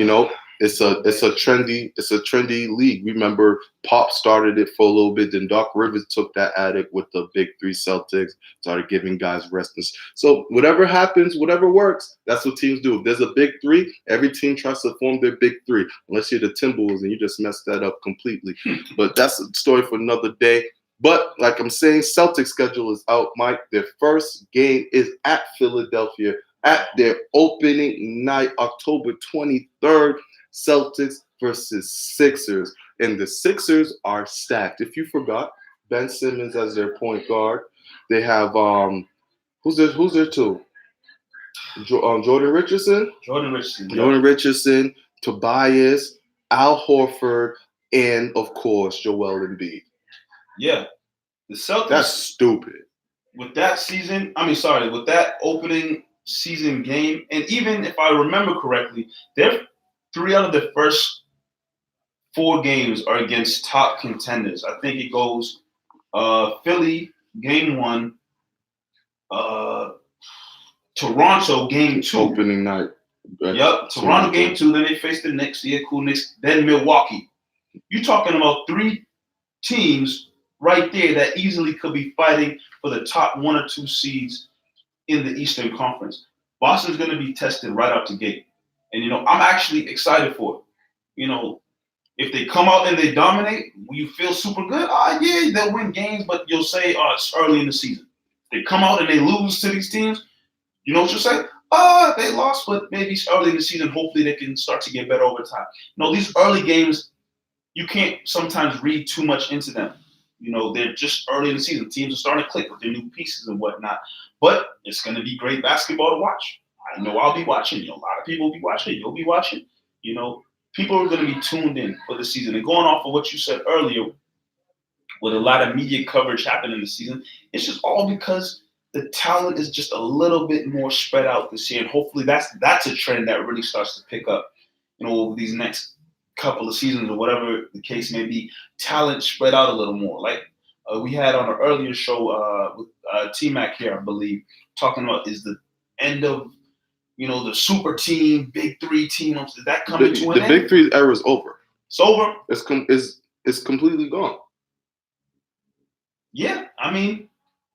it's a trendy league. Remember, Pop started it for a little bit, then Doc Rivers took that at it with the big 3 Celtics, started giving guys rest. So whatever happens, whatever works, that's what teams do. If there's a big 3, every team tries to form their big 3, unless you're the Timberwolves and you just messed that up completely. But that's a story for another day. But like I'm saying, Celtics schedule is out, Mike. Their first game is at Philadelphia at their opening night, October 23rd. Celtics versus Sixers. And the Sixers are stacked. If you forgot, Ben Simmons as their point guard. They have who's their 2? Jordan Richardson. Jordan Richardson, Tobias, Al Horford, and of course Joel Embiid. Yeah, the Celtics. That's stupid. With that opening season game, and even if I remember correctly, they're 3 out of the first 4 games are against top contenders. I think it goes Philly game 1, Toronto game 2. Opening night. Yep, Toronto game 2. Then they face the Knicks. Yeah, cool Knicks. Then Milwaukee. You're talking about 3 teams right there that easily could be fighting for the top 1 or 2 seeds in the Eastern Conference. Boston's going to be tested right out the gate. And, I'm actually excited for it. If they come out and they dominate, will you feel super good? Yeah, they'll win games, but you'll say, it's early in the season. If they come out and they lose to these teams, you know what you'll say? They lost, but maybe it's early in the season. Hopefully they can start to get better over time. These early games, you can't sometimes read too much into them. They're just early in the season. Teams are starting to click with their new pieces and whatnot. But it's going to be great basketball to watch. I know I'll be watching. A lot of people will be watching. You'll be watching. People are going to be tuned in for the season. And going off of what you said earlier, with a lot of media coverage happening this season, it's just all because the talent is just a little bit more spread out this year. And hopefully that's a trend that really starts to pick up, over these next couple of seasons or whatever the case may be. Talent spread out a little more. Like we had on an earlier show with T-Mac here, I believe, talking about is the end of, the super team, big three team. Is that coming to an end? The big three era is over. It's over? It's completely gone. Yeah, I mean,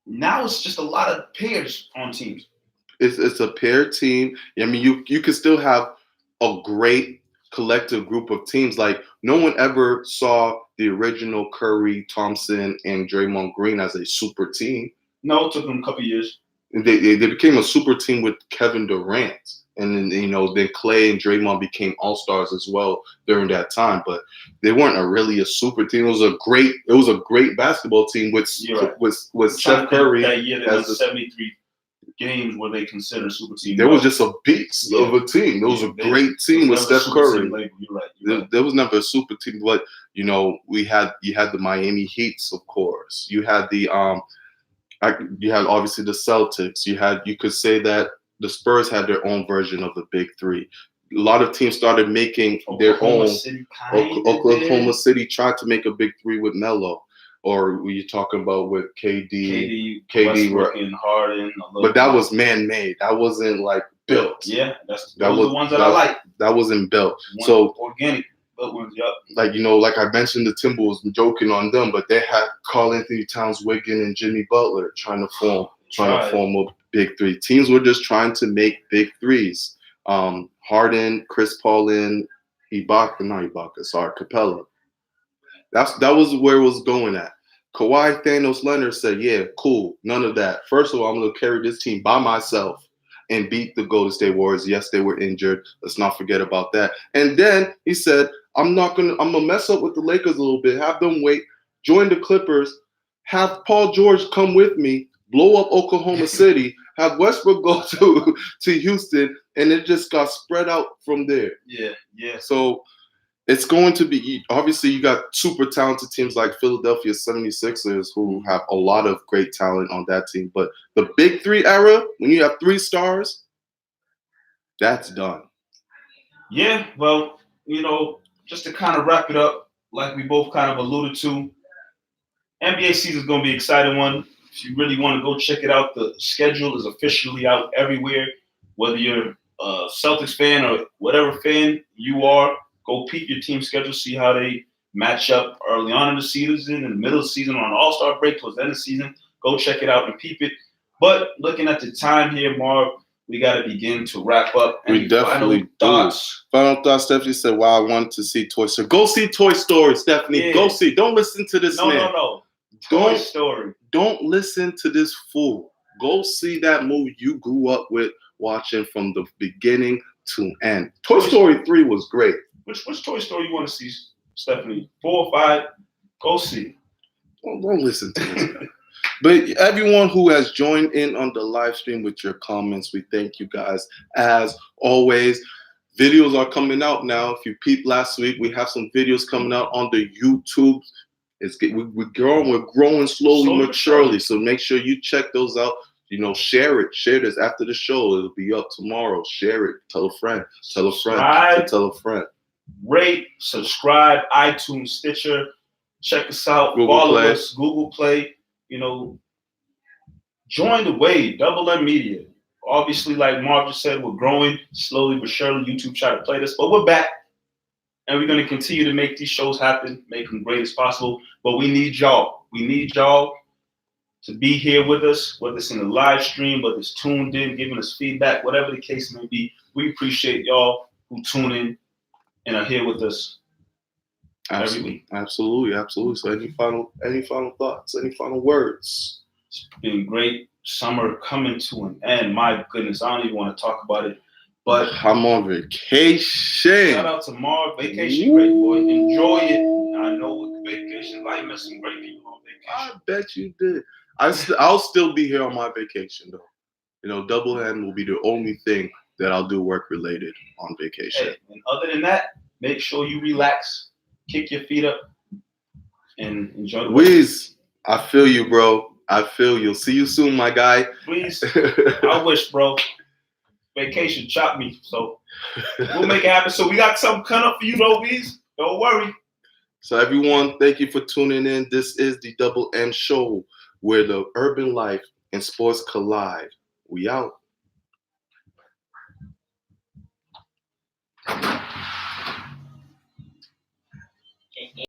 now it's just a lot of pairs on teams. It's a paired team. I mean, you could still have a great collective group of teams. Like, no one ever saw the original Curry, Thompson, and Draymond Green as a super team. No, it took them a couple years. They became a super team with Kevin Durant. And then, then Clay and Draymond became all-stars as well during that time. But they weren't really a super team. It was a great basketball team with Steph Curry. That year they won 73 games where they considered super team. There was just a beast of a team. There was a great team with Steph Curry. You're right. There was never a super team, but you had the Miami Heats, of course. You had the you had obviously the Celtics. You could say that the Spurs had their own version of the big three. A lot of teams started making their own. Oklahoma City tried to make a big three with Melo. Or were you talking about with KD, Westbrook and Harden? But that was man-made. That wasn't like built. Yeah, those are the ones that I like. That wasn't built. So organic built ones, yep. Like I mentioned, the Timberwolves, joking on them, but they had Karl Anthony Towns, Wiggin, and Jimmy Butler trying to form a big three. Teams were just trying to make big threes. Harden, Chris Paul, and Capella. That was where it was going at. Kawhi, Thanos, Leonard said, yeah, cool, none of that. First of all, I'm going to carry this team by myself and beat the Golden State Warriors. Yes, they were injured. Let's not forget about that. And then he said, I'm going to mess up with the Lakers a little bit, have them wait, join the Clippers, have Paul George come with me, blow up Oklahoma City, have Westbrook go to Houston, and it just got spread out from there. Yeah. So it's going to be, obviously, you got super talented teams like Philadelphia 76ers who have a lot of great talent on that team. But the big three era, when you have 3 stars, that's done. Yeah, well, just to kind of wrap it up, like we both kind of alluded to, NBA season is going to be an exciting one. If you really want to go check it out, the schedule is officially out everywhere. Whether you're a Celtics fan or whatever fan you are, go peep your team schedule, see how they match up early on in the season, in the middle of the season, on All-Star break, towards the end of the season. Go check it out and peep it. But looking at the time here, Marv, we got to begin to wrap up. We definitely do. Final thoughts, Stephanie said, wow, I wanted to see Toy Story. Go see Toy Story, Stephanie. Yeah. Go see. Don't listen to this man. No. Toy Story. Don't listen to this fool. Go see that movie you grew up with watching from the beginning to end. Toy Story 3 was great. Which Toy Story you want to see, Stephanie? 4 or 5? Go see. Don't listen to this man. But everyone who has joined in on the live stream with your comments, we thank you guys. As always, videos are coming out now. If you peeped last week, we have some videos coming out on the YouTube. We're growing slowly but surely. So make sure you check those out. Share it. Share this after the show. It'll be up tomorrow. Share it. Tell a friend. Tell a friend. Tell a friend. Rate, subscribe, iTunes, Stitcher. Check us out. Follow us. Google Play. Join the wave. Double M Media. Obviously, like Mark just said, we're growing slowly but surely. YouTube try to play this, but we're back. And we're going to continue to make these shows happen, make them great as possible. But we need y'all. We need y'all to be here with us, whether it's in the live stream, whether it's tuned in, giving us feedback, whatever the case may be. We appreciate y'all who tune in and are here with us every week. Absolutely. So any final thoughts? Any final words? It's been great. Summer coming to an end. My goodness, I don't even want to talk about it. But I'm on vacation. Shout out to Marv. Vacation, great boy. Enjoy it. I know with vacation, I met some great people on vacation. I bet you did. I'll still be here on my vacation though. Double M will be the only thing that I'll do work related on vacation. Hey, and other than that, make sure you relax, kick your feet up, and enjoy the Weez, I feel you, bro. I feel you. See you soon, my guy. Please. I wish, bro. Vacation chopped me, so we'll make it happen. So we got something coming up for you, though, Weez. Don't worry. So everyone, thank you for tuning in. This is the Double N Show, where the urban life and sports collide. We out.